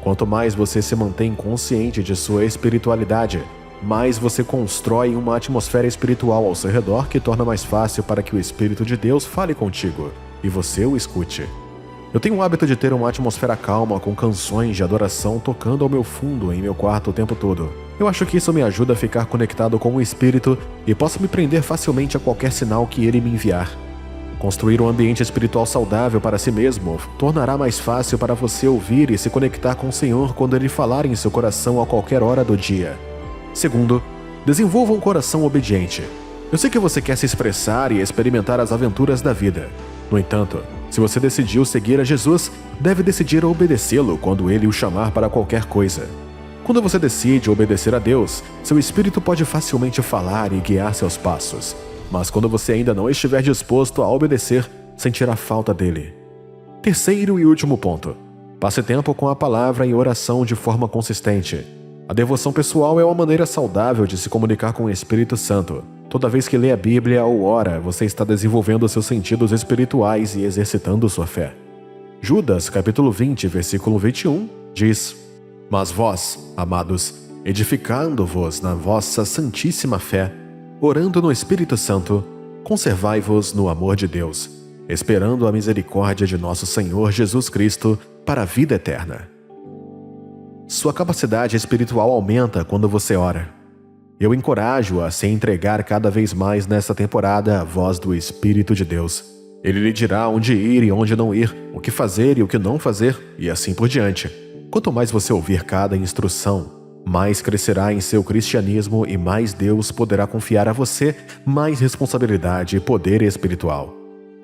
Quanto mais você se mantém consciente de sua espiritualidade, mais você constrói uma atmosfera espiritual ao seu redor que torna mais fácil para que o Espírito de Deus fale contigo e você o escute. Eu tenho o hábito de ter uma atmosfera calma com canções de adoração tocando ao meu fundo em meu quarto o tempo todo. Eu acho que isso me ajuda a ficar conectado com o Espírito e posso me prender facilmente a qualquer sinal que ele me enviar. Construir um ambiente espiritual saudável para si mesmo tornará mais fácil para você ouvir e se conectar com o Senhor quando Ele falar em seu coração a qualquer hora do dia. Segundo, desenvolva um coração obediente. Eu sei que você quer se expressar e experimentar as aventuras da vida. No entanto, se você decidiu seguir a Jesus, deve decidir obedecê-lo quando Ele o chamar para qualquer coisa. Quando você decide obedecer a Deus, seu espírito pode facilmente falar e guiar seus passos. Mas quando você ainda não estiver disposto a obedecer, sentirá falta dele. Terceiro e último ponto. Passe tempo com a palavra e oração de forma consistente. A devoção pessoal é uma maneira saudável de se comunicar com o Espírito Santo. Toda vez que lê a Bíblia ou ora, você está desenvolvendo seus sentidos espirituais e exercitando sua fé. Judas, capítulo 20, versículo 21, diz: Mas vós, amados, edificando-vos na vossa santíssima fé, orando no Espírito Santo, conservai-vos no amor de Deus, esperando a misericórdia de nosso Senhor Jesus Cristo para a vida eterna. Sua capacidade espiritual aumenta quando você ora. Eu encorajo a se entregar cada vez mais nesta temporada à voz do Espírito de Deus. Ele lhe dirá onde ir e onde não ir, o que fazer e o que não fazer, e assim por diante. Quanto mais você ouvir cada instrução, mais crescerá em seu cristianismo e mais Deus poderá confiar a você mais responsabilidade e poder espiritual.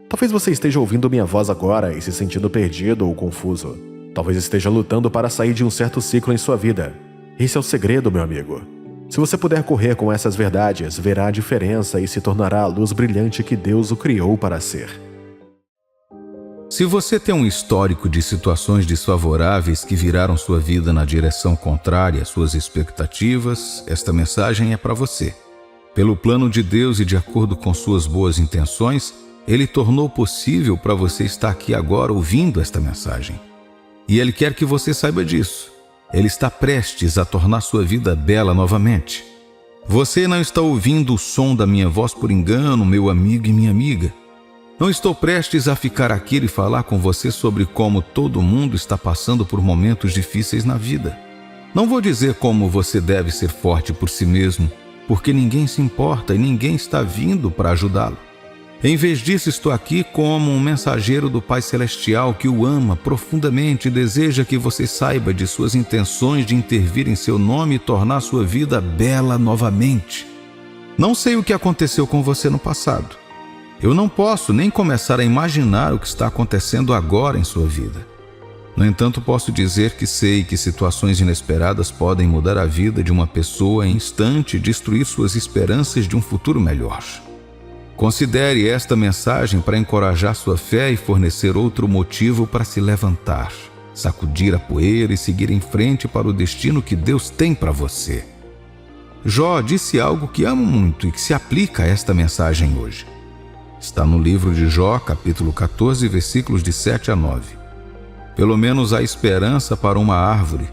Talvez você esteja ouvindo minha voz agora e se sentindo perdido ou confuso. Talvez esteja lutando para sair de um certo ciclo em sua vida. Esse é o segredo, meu amigo. Se você puder correr com essas verdades, verá a diferença e se tornará a luz brilhante que Deus o criou para ser. Se você tem um histórico de situações desfavoráveis que viraram sua vida na direção contrária às suas expectativas, esta mensagem é para você. Pelo plano de Deus e de acordo com suas boas intenções, Ele tornou possível para você estar aqui agora ouvindo esta mensagem. E Ele quer que você saiba disso. Ele está prestes a tornar sua vida bela novamente. Você não está ouvindo o som da minha voz por engano, meu amigo e minha amiga. Não estou prestes a ficar aqui e falar com você sobre como todo mundo está passando por momentos difíceis na vida. Não vou dizer como você deve ser forte por si mesmo, porque ninguém se importa e ninguém está vindo para ajudá-lo. Em vez disso, estou aqui como um mensageiro do Pai Celestial que o ama profundamente e deseja que você saiba de suas intenções de intervir em seu nome e tornar sua vida bela novamente. Não sei o que aconteceu com você no passado. Eu não posso nem começar a imaginar o que está acontecendo agora em sua vida. No entanto, posso dizer que sei que situações inesperadas podem mudar a vida de uma pessoa em instante e destruir suas esperanças de um futuro melhor. Considere esta mensagem para encorajar sua fé e fornecer outro motivo para se levantar, sacudir a poeira e seguir em frente para o destino que Deus tem para você. Jó disse algo que amo muito e que se aplica a esta mensagem hoje. Está no livro de Jó, capítulo 14, versículos de 7 a 9. Pelo menos há esperança para uma árvore.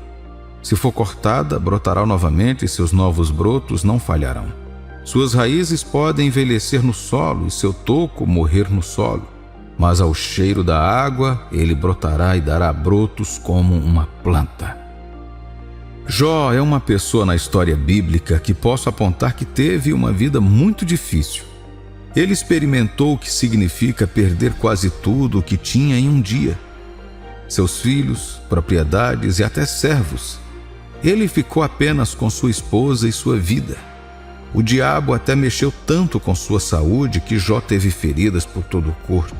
Se for cortada, brotará novamente e seus novos brotos não falharão. Suas raízes podem envelhecer no solo e seu toco morrer no solo, mas ao cheiro da água ele brotará e dará brotos como uma planta. Jó é uma pessoa na história bíblica que posso apontar que teve uma vida muito difícil. Ele experimentou o que significa perder quase tudo o que tinha em um dia. Seus filhos, propriedades e até servos. Ele ficou apenas com sua esposa e sua vida. O diabo até mexeu tanto com sua saúde que Jó teve feridas por todo o corpo.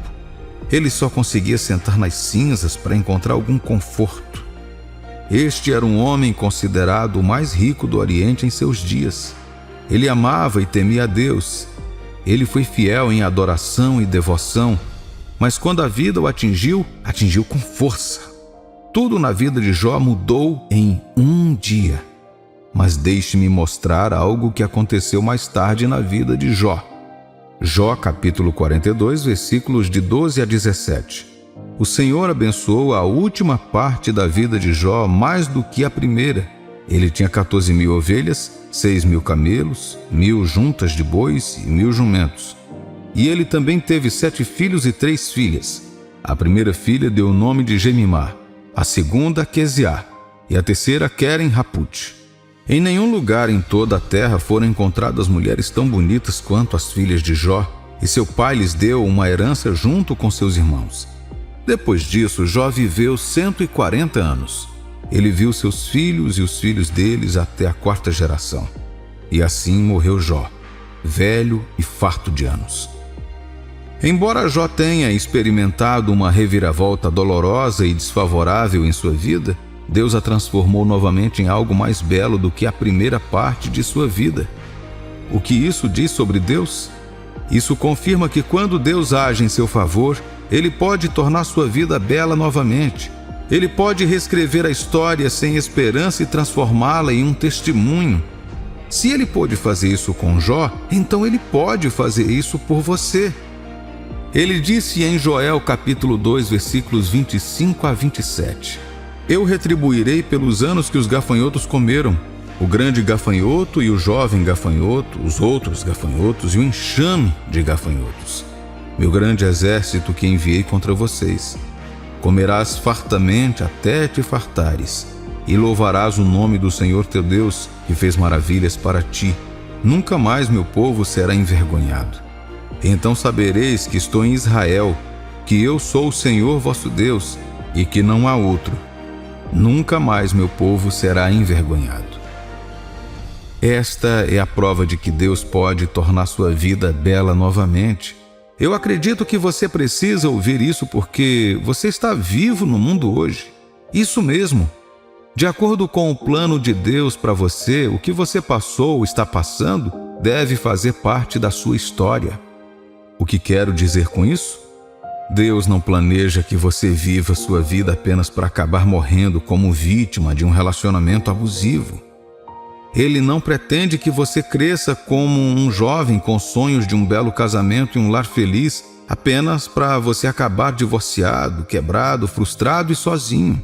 Ele só conseguia sentar nas cinzas para encontrar algum conforto. Este era um homem considerado o mais rico do Oriente em seus dias. Ele amava e temia a Deus. Ele foi fiel em adoração e devoção, mas quando a vida o atingiu, atingiu com força. Tudo na vida de Jó mudou em um dia. Mas deixe-me mostrar algo que aconteceu mais tarde na vida de Jó. Jó, capítulo 42, versículos de 12 a 17. O Senhor abençoou a última parte da vida de Jó mais do que a primeira. Ele tinha 14.000 ovelhas, 6.000 camelos, 1.000 juntas de bois e 1.000 jumentos. E ele também teve 7 filhos e 3 filhas. A primeira filha deu o nome de Gemimá, a segunda Quesiá, e a terceira Queren-Hapute. Em nenhum lugar em toda a terra foram encontradas mulheres tão bonitas quanto as filhas de Jó, e seu pai lhes deu uma herança junto com seus irmãos. Depois disso, Jó viveu 140 anos. Ele viu seus filhos e os filhos deles até a 4ª geração. E assim morreu Jó, velho e farto de anos. Embora Jó tenha experimentado uma reviravolta dolorosa e desfavorável em sua vida, Deus a transformou novamente em algo mais belo do que a primeira parte de sua vida. O que isso diz sobre Deus? Isso confirma que quando Deus age em seu favor, Ele pode tornar sua vida bela novamente. Ele pode reescrever a história sem esperança e transformá-la em um testemunho. Se Ele pôde fazer isso com Jó, então Ele pode fazer isso por você. Ele disse em Joel capítulo 2, versículos 25 a 27: Eu retribuirei pelos anos que os gafanhotos comeram, o grande gafanhoto e o jovem gafanhoto, os outros gafanhotos e o enxame de gafanhotos, meu grande exército que enviei contra vocês. Comerás fartamente até te fartares, e louvarás o nome do Senhor teu Deus, que fez maravilhas para ti. Nunca mais meu povo será envergonhado. Então sabereis que estou em Israel, que eu sou o Senhor vosso Deus, e que não há outro. Nunca mais meu povo será envergonhado. Esta é a prova de que Deus pode tornar sua vida bela novamente. Eu acredito que você precisa ouvir isso porque você está vivo no mundo hoje. Isso mesmo. De acordo com o plano de Deus para você, o que você passou ou está passando deve fazer parte da sua história. O que quero dizer com isso? Deus não planeja que você viva sua vida apenas para acabar morrendo como vítima de um relacionamento abusivo. Ele não pretende que você cresça como um jovem com sonhos de um belo casamento e um lar feliz apenas para você acabar divorciado, quebrado, frustrado e sozinho.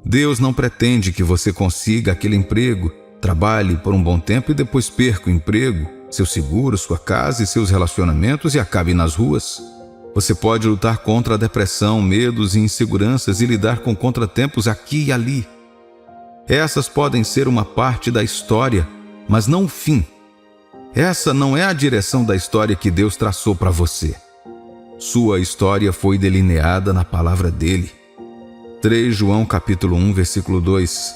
Deus não pretende que você consiga aquele emprego, trabalhe por um bom tempo e depois perca o emprego, seu seguro, sua casa e seus relacionamentos e acabe nas ruas. Você pode lutar contra a depressão, medos e inseguranças e lidar com contratempos aqui e ali. Essas podem ser uma parte da história, mas não o fim. Essa não é a direção da história que Deus traçou para você. Sua história foi delineada na palavra dele. 3 João capítulo 1, versículo 2.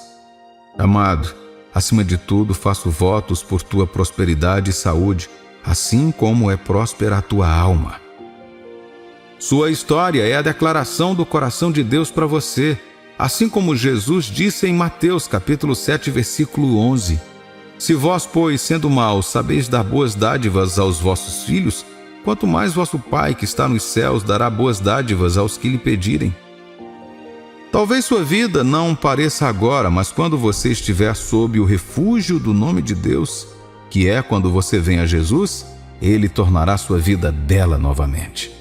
Amado, acima de tudo faço votos por tua prosperidade e saúde, assim como é próspera a tua alma. Sua história é a declaração do coração de Deus para você, assim como Jesus disse em Mateus capítulo 7, versículo 11. Se vós, pois, sendo maus, sabeis dar boas dádivas aos vossos filhos, quanto mais vosso Pai que está nos céus dará boas dádivas aos que lhe pedirem. Talvez sua vida não pareça agora, mas quando você estiver sob o refúgio do nome de Deus, que é quando você vem a Jesus, Ele tornará sua vida bela novamente.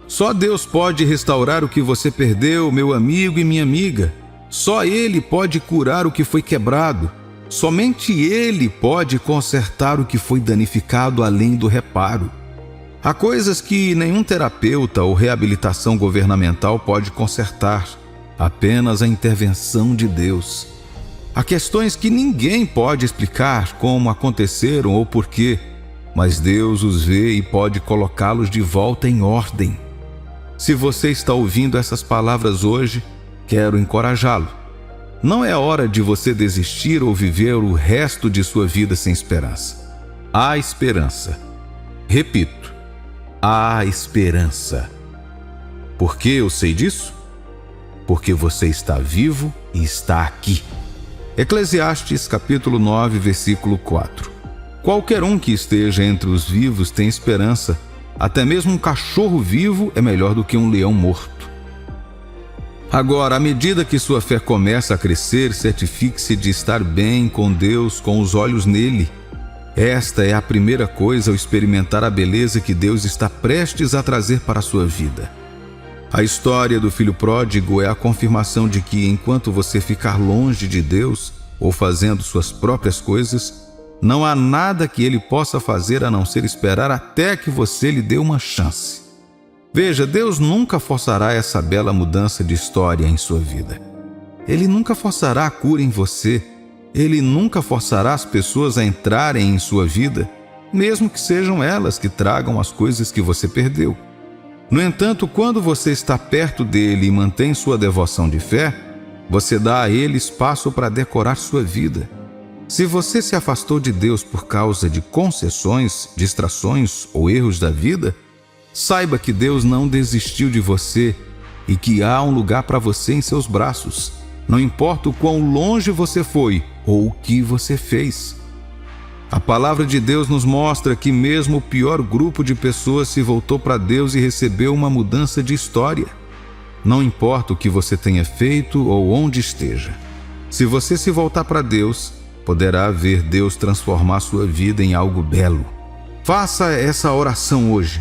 Só Deus pode restaurar o que você perdeu, meu amigo e minha amiga. Só Ele pode curar o que foi quebrado. Somente Ele pode consertar o que foi danificado além do reparo. Há coisas que nenhum terapeuta ou reabilitação governamental pode consertar. Apenas a intervenção de Deus. Há questões que ninguém pode explicar como aconteceram ou porquê, mas Deus os vê e pode colocá-los de volta em ordem. Se você está ouvindo essas palavras hoje, quero encorajá-lo. Não é hora de você desistir ou viver o resto de sua vida sem esperança. Há esperança. Repito, há esperança. Por que eu sei disso? Porque você está vivo e está aqui. Eclesiastes capítulo 9, versículo 4. Qualquer um que esteja entre os vivos tem esperança. Até mesmo um cachorro vivo é melhor do que um leão morto. Agora, à medida que sua fé começa a crescer, certifique-se de estar bem com Deus, com os olhos nele. Esta é a primeira coisa ao experimentar a beleza que Deus está prestes a trazer para a sua vida. A história do filho pródigo é a confirmação de que, enquanto você ficar longe de Deus, ou fazendo suas próprias coisas, não há nada que ele possa fazer a não ser esperar até que você lhe dê uma chance. Veja, Deus nunca forçará essa bela mudança de história em sua vida. Ele nunca forçará a cura em você. Ele nunca forçará as pessoas a entrarem em sua vida, mesmo que sejam elas que tragam as coisas que você perdeu. No entanto, quando você está perto dele e mantém sua devoção de fé, você dá a ele espaço para decorar sua vida. Se você se afastou de Deus por causa de concessões, distrações ou erros da vida, saiba que Deus não desistiu de você e que há um lugar para você em seus braços, não importa o quão longe você foi ou o que você fez. A palavra de Deus nos mostra que mesmo o pior grupo de pessoas se voltou para Deus e recebeu uma mudança de história. Não importa o que você tenha feito ou onde esteja. Se você se voltar para Deus, poderá ver Deus transformar sua vida em algo belo. Faça essa oração hoje.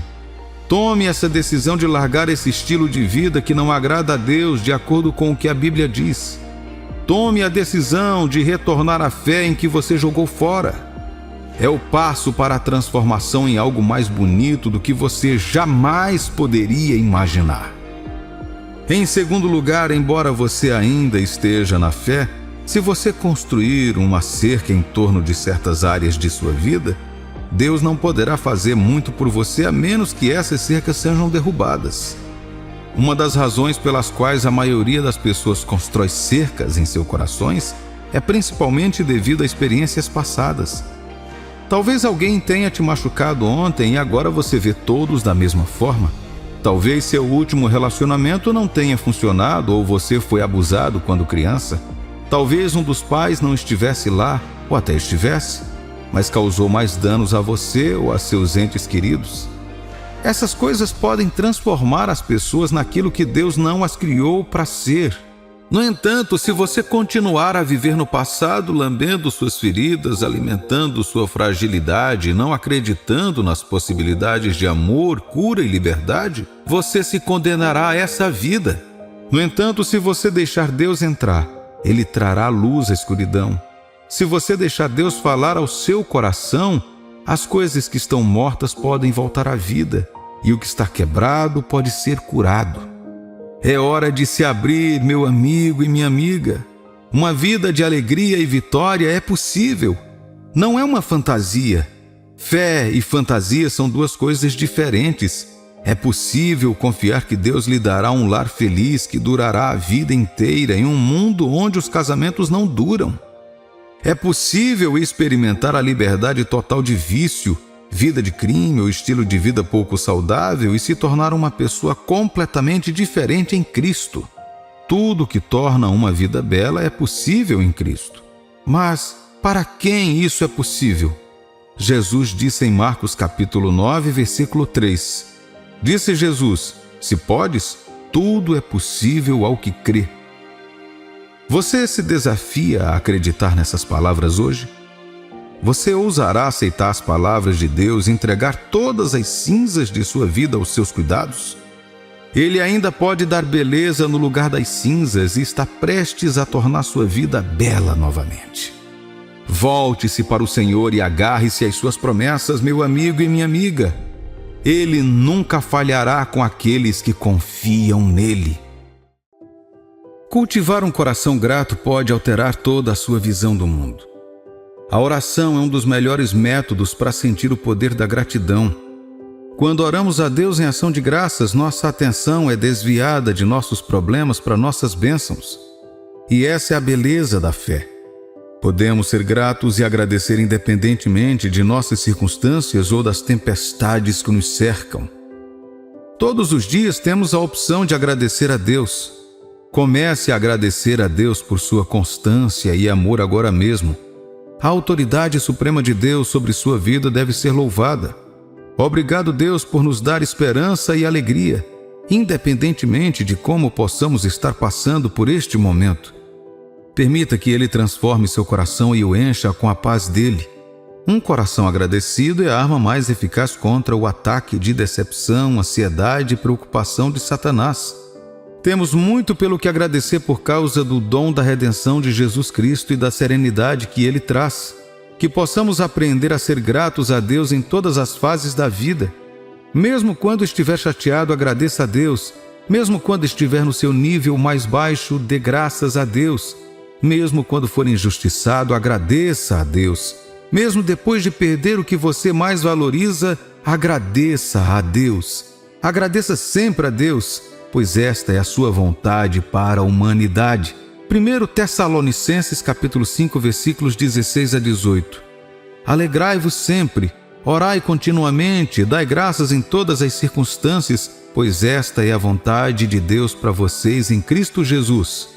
Tome essa decisão de largar esse estilo de vida que não agrada a Deus de acordo com o que a Bíblia diz. Tome a decisão de retornar à fé em que você jogou fora. É o passo para a transformação em algo mais bonito do que você jamais poderia imaginar. Em segundo lugar, embora você ainda esteja na fé, se você construir uma cerca em torno de certas áreas de sua vida, Deus não poderá fazer muito por você a menos que essas cercas sejam derrubadas. Uma das razões pelas quais a maioria das pessoas constrói cercas em seus corações é principalmente devido a experiências passadas. Talvez alguém tenha te machucado ontem e agora você vê todos da mesma forma. Talvez seu último relacionamento não tenha funcionado ou você foi abusado quando criança. Talvez um dos pais não estivesse lá, ou até estivesse, mas causou mais danos a você ou a seus entes queridos. Essas coisas podem transformar as pessoas naquilo que Deus não as criou para ser. No entanto, se você continuar a viver no passado, lambendo suas feridas, alimentando sua fragilidade e não acreditando nas possibilidades de amor, cura e liberdade, você se condenará a essa vida. No entanto, se você deixar Deus entrar, Ele trará luz à escuridão. Se você deixar Deus falar ao seu coração, as coisas que estão mortas podem voltar à vida, e o que está quebrado pode ser curado. É hora de se abrir, meu amigo e minha amiga. Uma vida de alegria e vitória é possível. Não é uma fantasia. Fé e fantasia são duas coisas diferentes. É possível confiar que Deus lhe dará um lar feliz que durará a vida inteira em um mundo onde os casamentos não duram. É possível experimentar a liberdade total de vício, vida de crime ou estilo de vida pouco saudável e se tornar uma pessoa completamente diferente em Cristo. Tudo que torna uma vida bela é possível em Cristo. Mas para quem isso é possível? Jesus disse em Marcos capítulo 9, versículo 3. Disse Jesus: se podes, tudo é possível ao que crê. Você se desafia a acreditar nessas palavras hoje? Você ousará aceitar as palavras de Deus e entregar todas as cinzas de sua vida aos seus cuidados? Ele ainda pode dar beleza no lugar das cinzas e está prestes a tornar sua vida bela novamente. Volte-se para o Senhor e agarre-se às suas promessas, meu amigo e minha amiga. Ele nunca falhará com aqueles que confiam nele. Cultivar um coração grato pode alterar toda a sua visão do mundo. A oração é um dos melhores métodos para sentir o poder da gratidão. Quando oramos a Deus em ação de graças, nossa atenção é desviada de nossos problemas para nossas bênçãos. E essa é a beleza da fé. Podemos ser gratos e agradecer independentemente de nossas circunstâncias ou das tempestades que nos cercam. Todos os dias temos a opção de agradecer a Deus. Comece a agradecer a Deus por sua constância e amor agora mesmo. A autoridade suprema de Deus sobre sua vida deve ser louvada. Obrigado, Deus, por nos dar esperança e alegria, independentemente de como possamos estar passando por este momento. Permita que Ele transforme seu coração e o encha com a paz dele. Um coração agradecido é a arma mais eficaz contra o ataque de decepção, ansiedade e preocupação de Satanás. Temos muito pelo que agradecer por causa do dom da redenção de Jesus Cristo e da serenidade que Ele traz. Que possamos aprender a ser gratos a Deus em todas as fases da vida. Mesmo quando estiver chateado, agradeça a Deus. Mesmo quando estiver no seu nível mais baixo, dê graças a Deus. Mesmo quando for injustiçado, agradeça a Deus. Mesmo depois de perder o que você mais valoriza, agradeça a Deus. Agradeça sempre a Deus, pois esta é a sua vontade para a humanidade. 1 Tessalonicenses capítulo 5, versículos 16 a 18. Alegrai-vos sempre, orai continuamente, dai graças em todas as circunstâncias, pois esta é a vontade de Deus para vocês em Cristo Jesus.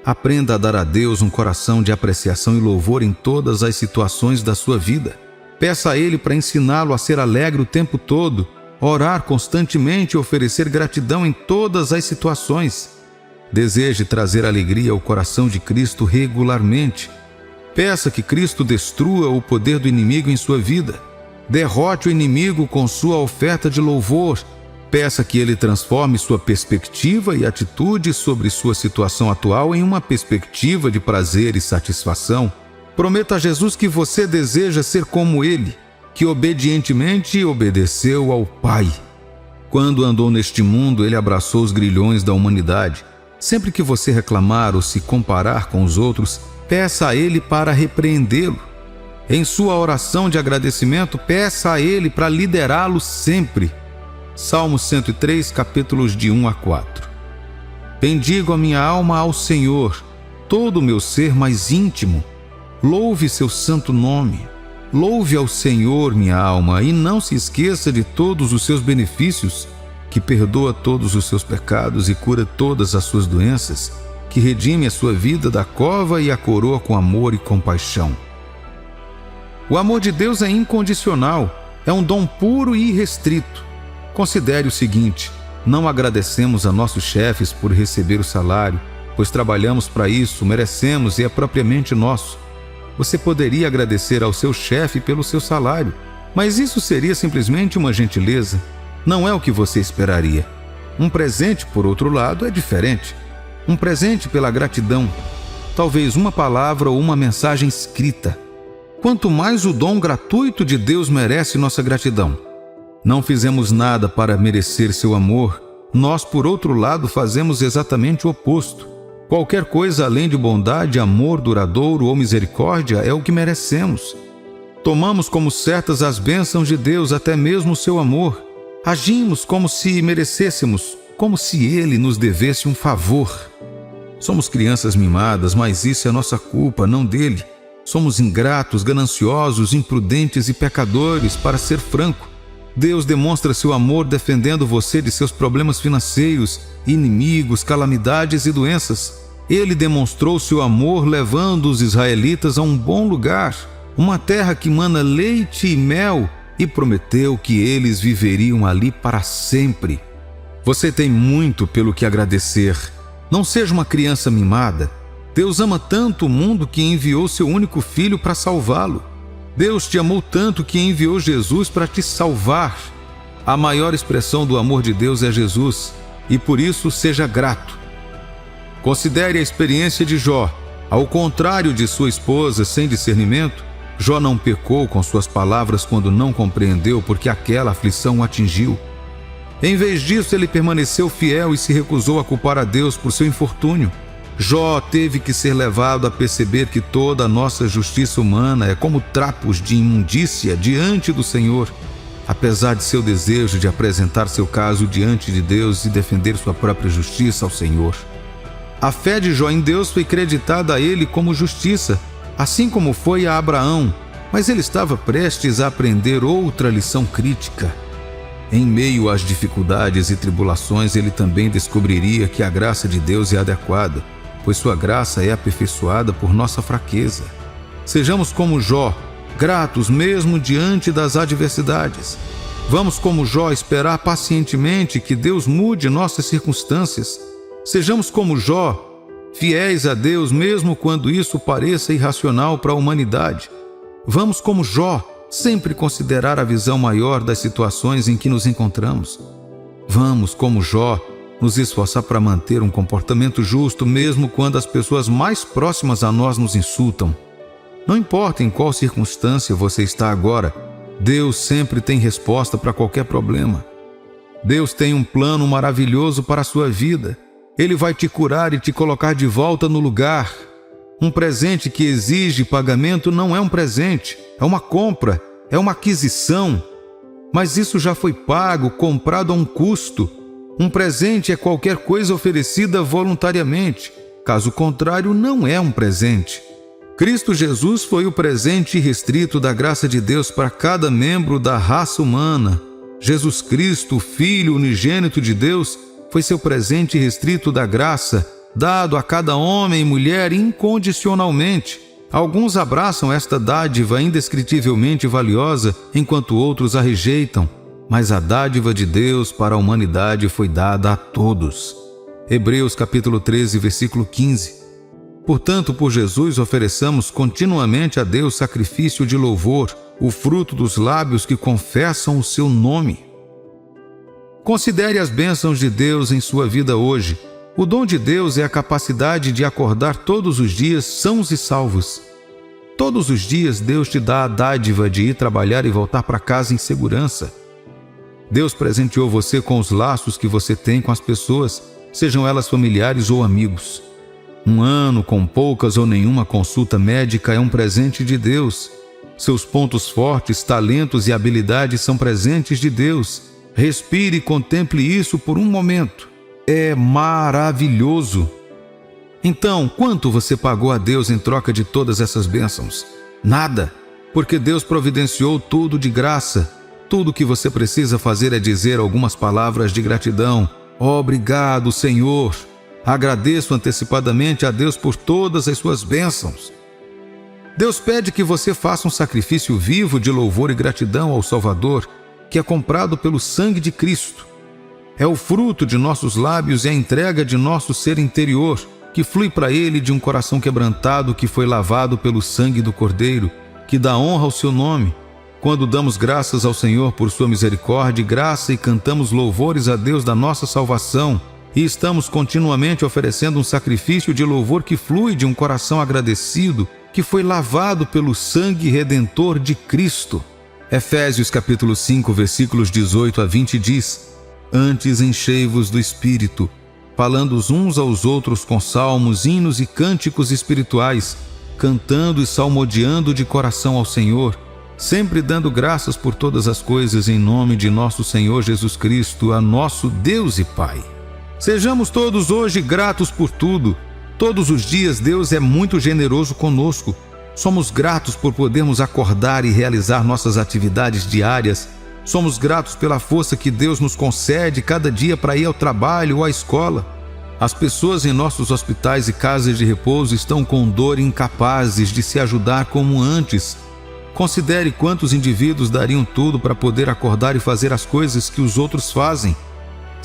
Aprenda a dar a Deus um coração de apreciação e louvor em todas as situações da sua vida. Peça a Ele para ensiná-lo a ser alegre o tempo todo, orar constantemente e oferecer gratidão em todas as situações. Deseje trazer alegria ao coração de Cristo regularmente. Peça que Cristo destrua o poder do inimigo em sua vida. Derrote o inimigo com sua oferta de louvor. Peça que Ele transforme sua perspectiva e atitude sobre sua situação atual em uma perspectiva de prazer e satisfação. Prometa a Jesus que você deseja ser como Ele, que obedientemente obedeceu ao Pai. Quando andou neste mundo, Ele abraçou os grilhões da humanidade. Sempre que você reclamar ou se comparar com os outros, peça a Ele para repreendê-lo. Em sua oração de agradecimento, peça a Ele para liderá-lo sempre. Salmo 103, capítulos de 1 a 4. Bendigo a minha alma ao Senhor, todo o meu ser mais íntimo. Louve seu santo nome. Louve ao Senhor, minha alma, e não se esqueça de todos os seus benefícios, que perdoa todos os seus pecados e cura todas as suas doenças, que redime a sua vida da cova e a coroa com amor e compaixão. O amor de Deus é incondicional, é um dom puro e irrestrito. Considere o seguinte: não agradecemos a nossos chefes por receber o salário, pois trabalhamos para isso, merecemos e é propriamente nosso. Você poderia agradecer ao seu chefe pelo seu salário, mas isso seria simplesmente uma gentileza. Não é o que você esperaria. Um presente, por outro lado, é diferente. Um presente pela gratidão. Talvez uma palavra ou uma mensagem escrita. Quanto mais o dom gratuito de Deus merece nossa gratidão. Não fizemos nada para merecer seu amor. Nós, por outro lado, fazemos exatamente o oposto. Qualquer coisa além de bondade, amor duradouro ou misericórdia é o que merecemos. Tomamos como certas as bênçãos de Deus, até mesmo o seu amor. Agimos como se merecêssemos, como se Ele nos devesse um favor. Somos crianças mimadas, mas isso é nossa culpa, não dele. Somos ingratos, gananciosos, imprudentes e pecadores, para ser franco. Deus demonstra seu amor defendendo você de seus problemas financeiros, inimigos, calamidades e doenças. Ele demonstrou seu amor levando os israelitas a um bom lugar, uma terra que mana leite e mel, e prometeu que eles viveriam ali para sempre. Você tem muito pelo que agradecer. Não seja uma criança mimada. Deus ama tanto o mundo que enviou seu único filho para salvá-lo. Deus te amou tanto que enviou Jesus para te salvar. A maior expressão do amor de Deus é Jesus, e por isso seja grato. Considere a experiência de Jó. Ao contrário de sua esposa sem discernimento, Jó não pecou com suas palavras quando não compreendeu porque aquela aflição o atingiu. Em vez disso, ele permaneceu fiel e se recusou a culpar a Deus por seu infortúnio. Jó teve que ser levado a perceber que toda a nossa justiça humana é como trapos de imundícia diante do Senhor, apesar de seu desejo de apresentar seu caso diante de Deus e defender sua própria justiça ao Senhor. A fé de Jó em Deus foi creditada a ele como justiça, assim como foi a Abraão, mas ele estava prestes a aprender outra lição crítica. Em meio às dificuldades e tribulações, ele também descobriria que a graça de Deus é adequada, pois sua graça é aperfeiçoada por nossa fraqueza. Sejamos como Jó, gratos mesmo diante das adversidades. Vamos, como Jó, esperar pacientemente que Deus mude nossas circunstâncias. Sejamos como Jó, fiéis a Deus mesmo quando isso pareça irracional para a humanidade. Vamos, como Jó, sempre considerar a visão maior das situações em que nos encontramos. Vamos, como Jó, nos esforçar para manter um comportamento justo mesmo quando as pessoas mais próximas a nós nos insultam. Não importa em qual circunstância você está agora, Deus sempre tem resposta para qualquer problema. Deus tem um plano maravilhoso para a sua vida. Ele vai te curar e te colocar de volta no lugar. Um presente que exige pagamento não é um presente, é uma compra, é uma aquisição. Mas isso já foi pago, comprado a um custo. Um presente é qualquer coisa oferecida voluntariamente. Caso contrário, não é um presente. Cristo Jesus foi o presente irrestrito da graça de Deus para cada membro da raça humana. Jesus Cristo, Filho unigênito de Deus, foi seu presente irrestrito da graça, dado a cada homem e mulher incondicionalmente. Alguns abraçam esta dádiva indescritivelmente valiosa, enquanto outros a rejeitam. Mas a dádiva de Deus para a humanidade foi dada a todos. Hebreus capítulo 13, versículo 15. Portanto, por Jesus ofereçamos continuamente a Deus sacrifício de louvor, o fruto dos lábios que confessam o seu nome. Considere as bênçãos de Deus em sua vida hoje. O dom de Deus é a capacidade de acordar todos os dias sãos e salvos. Todos os dias Deus te dá a dádiva de ir trabalhar e voltar para casa em segurança. Deus presenteou você com os laços que você tem com as pessoas, sejam elas familiares ou amigos. Um ano com poucas ou nenhuma consulta médica é um presente de Deus. Seus pontos fortes, talentos e habilidades são presentes de Deus. Respire e contemple isso por um momento. É maravilhoso. Então, quanto você pagou a Deus em troca de todas essas bênçãos? Nada, porque Deus providenciou tudo de graça. Tudo o que você precisa fazer é dizer algumas palavras de gratidão. Obrigado, Senhor. Agradeço antecipadamente a Deus por todas as suas bênçãos. Deus pede que você faça um sacrifício vivo de louvor e gratidão ao Salvador, que é comprado pelo sangue de Cristo. É o fruto de nossos lábios e a entrega de nosso ser interior, que flui para Ele de um coração quebrantado que foi lavado pelo sangue do Cordeiro, que dá honra ao seu nome. Quando damos graças ao Senhor por sua misericórdia e graça e cantamos louvores a Deus da nossa salvação, e estamos continuamente oferecendo um sacrifício de louvor que flui de um coração agradecido, que foi lavado pelo sangue redentor de Cristo. Efésios capítulo 5, versículos 18 a 20 diz: Antes enchei-vos do Espírito, falando uns aos outros com salmos, hinos e cânticos espirituais, cantando e salmodiando de coração ao Senhor, sempre dando graças por todas as coisas em nome de nosso Senhor Jesus Cristo, a nosso Deus e Pai. Sejamos todos hoje gratos por tudo. Todos os dias Deus é muito generoso conosco. Somos gratos por podermos acordar e realizar nossas atividades diárias. Somos gratos pela força que Deus nos concede cada dia para ir ao trabalho ou à escola. As pessoas em nossos hospitais e casas de repouso estão com dor e incapazes de se ajudar como antes. Considere quantos indivíduos dariam tudo para poder acordar e fazer as coisas que os outros fazem.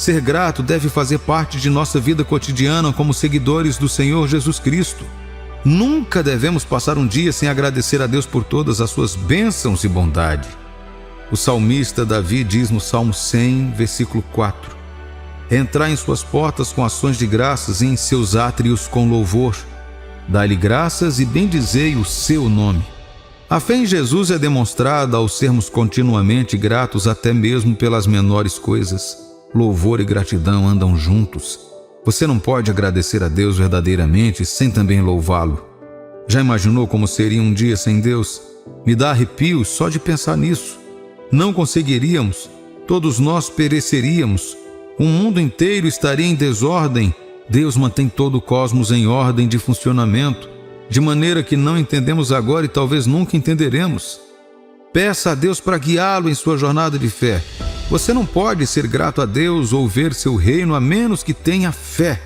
Ser grato deve fazer parte de nossa vida cotidiana como seguidores do Senhor Jesus Cristo. Nunca devemos passar um dia sem agradecer a Deus por todas as suas bênçãos e bondade. O salmista Davi diz no Salmo 100, versículo 4: Entrai em suas portas com ações de graças e em seus átrios com louvor. Dai-lhe graças e bendizei o seu nome. A fé em Jesus é demonstrada ao sermos continuamente gratos até mesmo pelas menores coisas. Louvor e gratidão andam juntos. Você não pode agradecer a Deus verdadeiramente sem também louvá-lo. Já imaginou como seria um dia sem Deus? Me dá arrepios só de pensar nisso. Não conseguiríamos. Todos nós pereceríamos. O mundo inteiro estaria em desordem. Deus mantém todo o cosmos em ordem de funcionamento, de maneira que não entendemos agora e talvez nunca entenderemos. Peça a Deus para guiá-lo em sua jornada de fé. Você não pode ser grato a Deus ou ver seu reino a menos que tenha fé.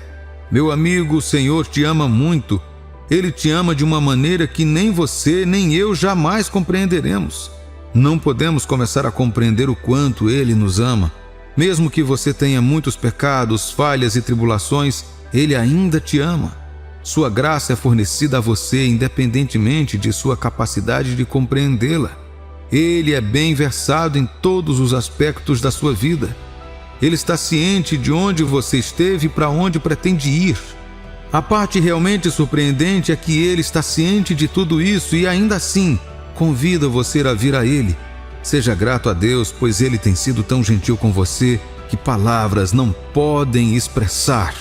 Meu amigo, o Senhor te ama muito. Ele te ama de uma maneira que nem você nem eu jamais compreenderemos. Não podemos começar a compreender o quanto Ele nos ama. Mesmo que você tenha muitos pecados, falhas e tribulações, Ele ainda te ama. Sua graça é fornecida a você independentemente de sua capacidade de compreendê-la. Ele é bem versado em todos os aspectos da sua vida. Ele está ciente de onde você esteve e para onde pretende ir. A parte realmente surpreendente é que Ele está ciente de tudo isso e ainda assim convida você a vir a Ele. Seja grato a Deus, pois Ele tem sido tão gentil com você que palavras não podem expressar.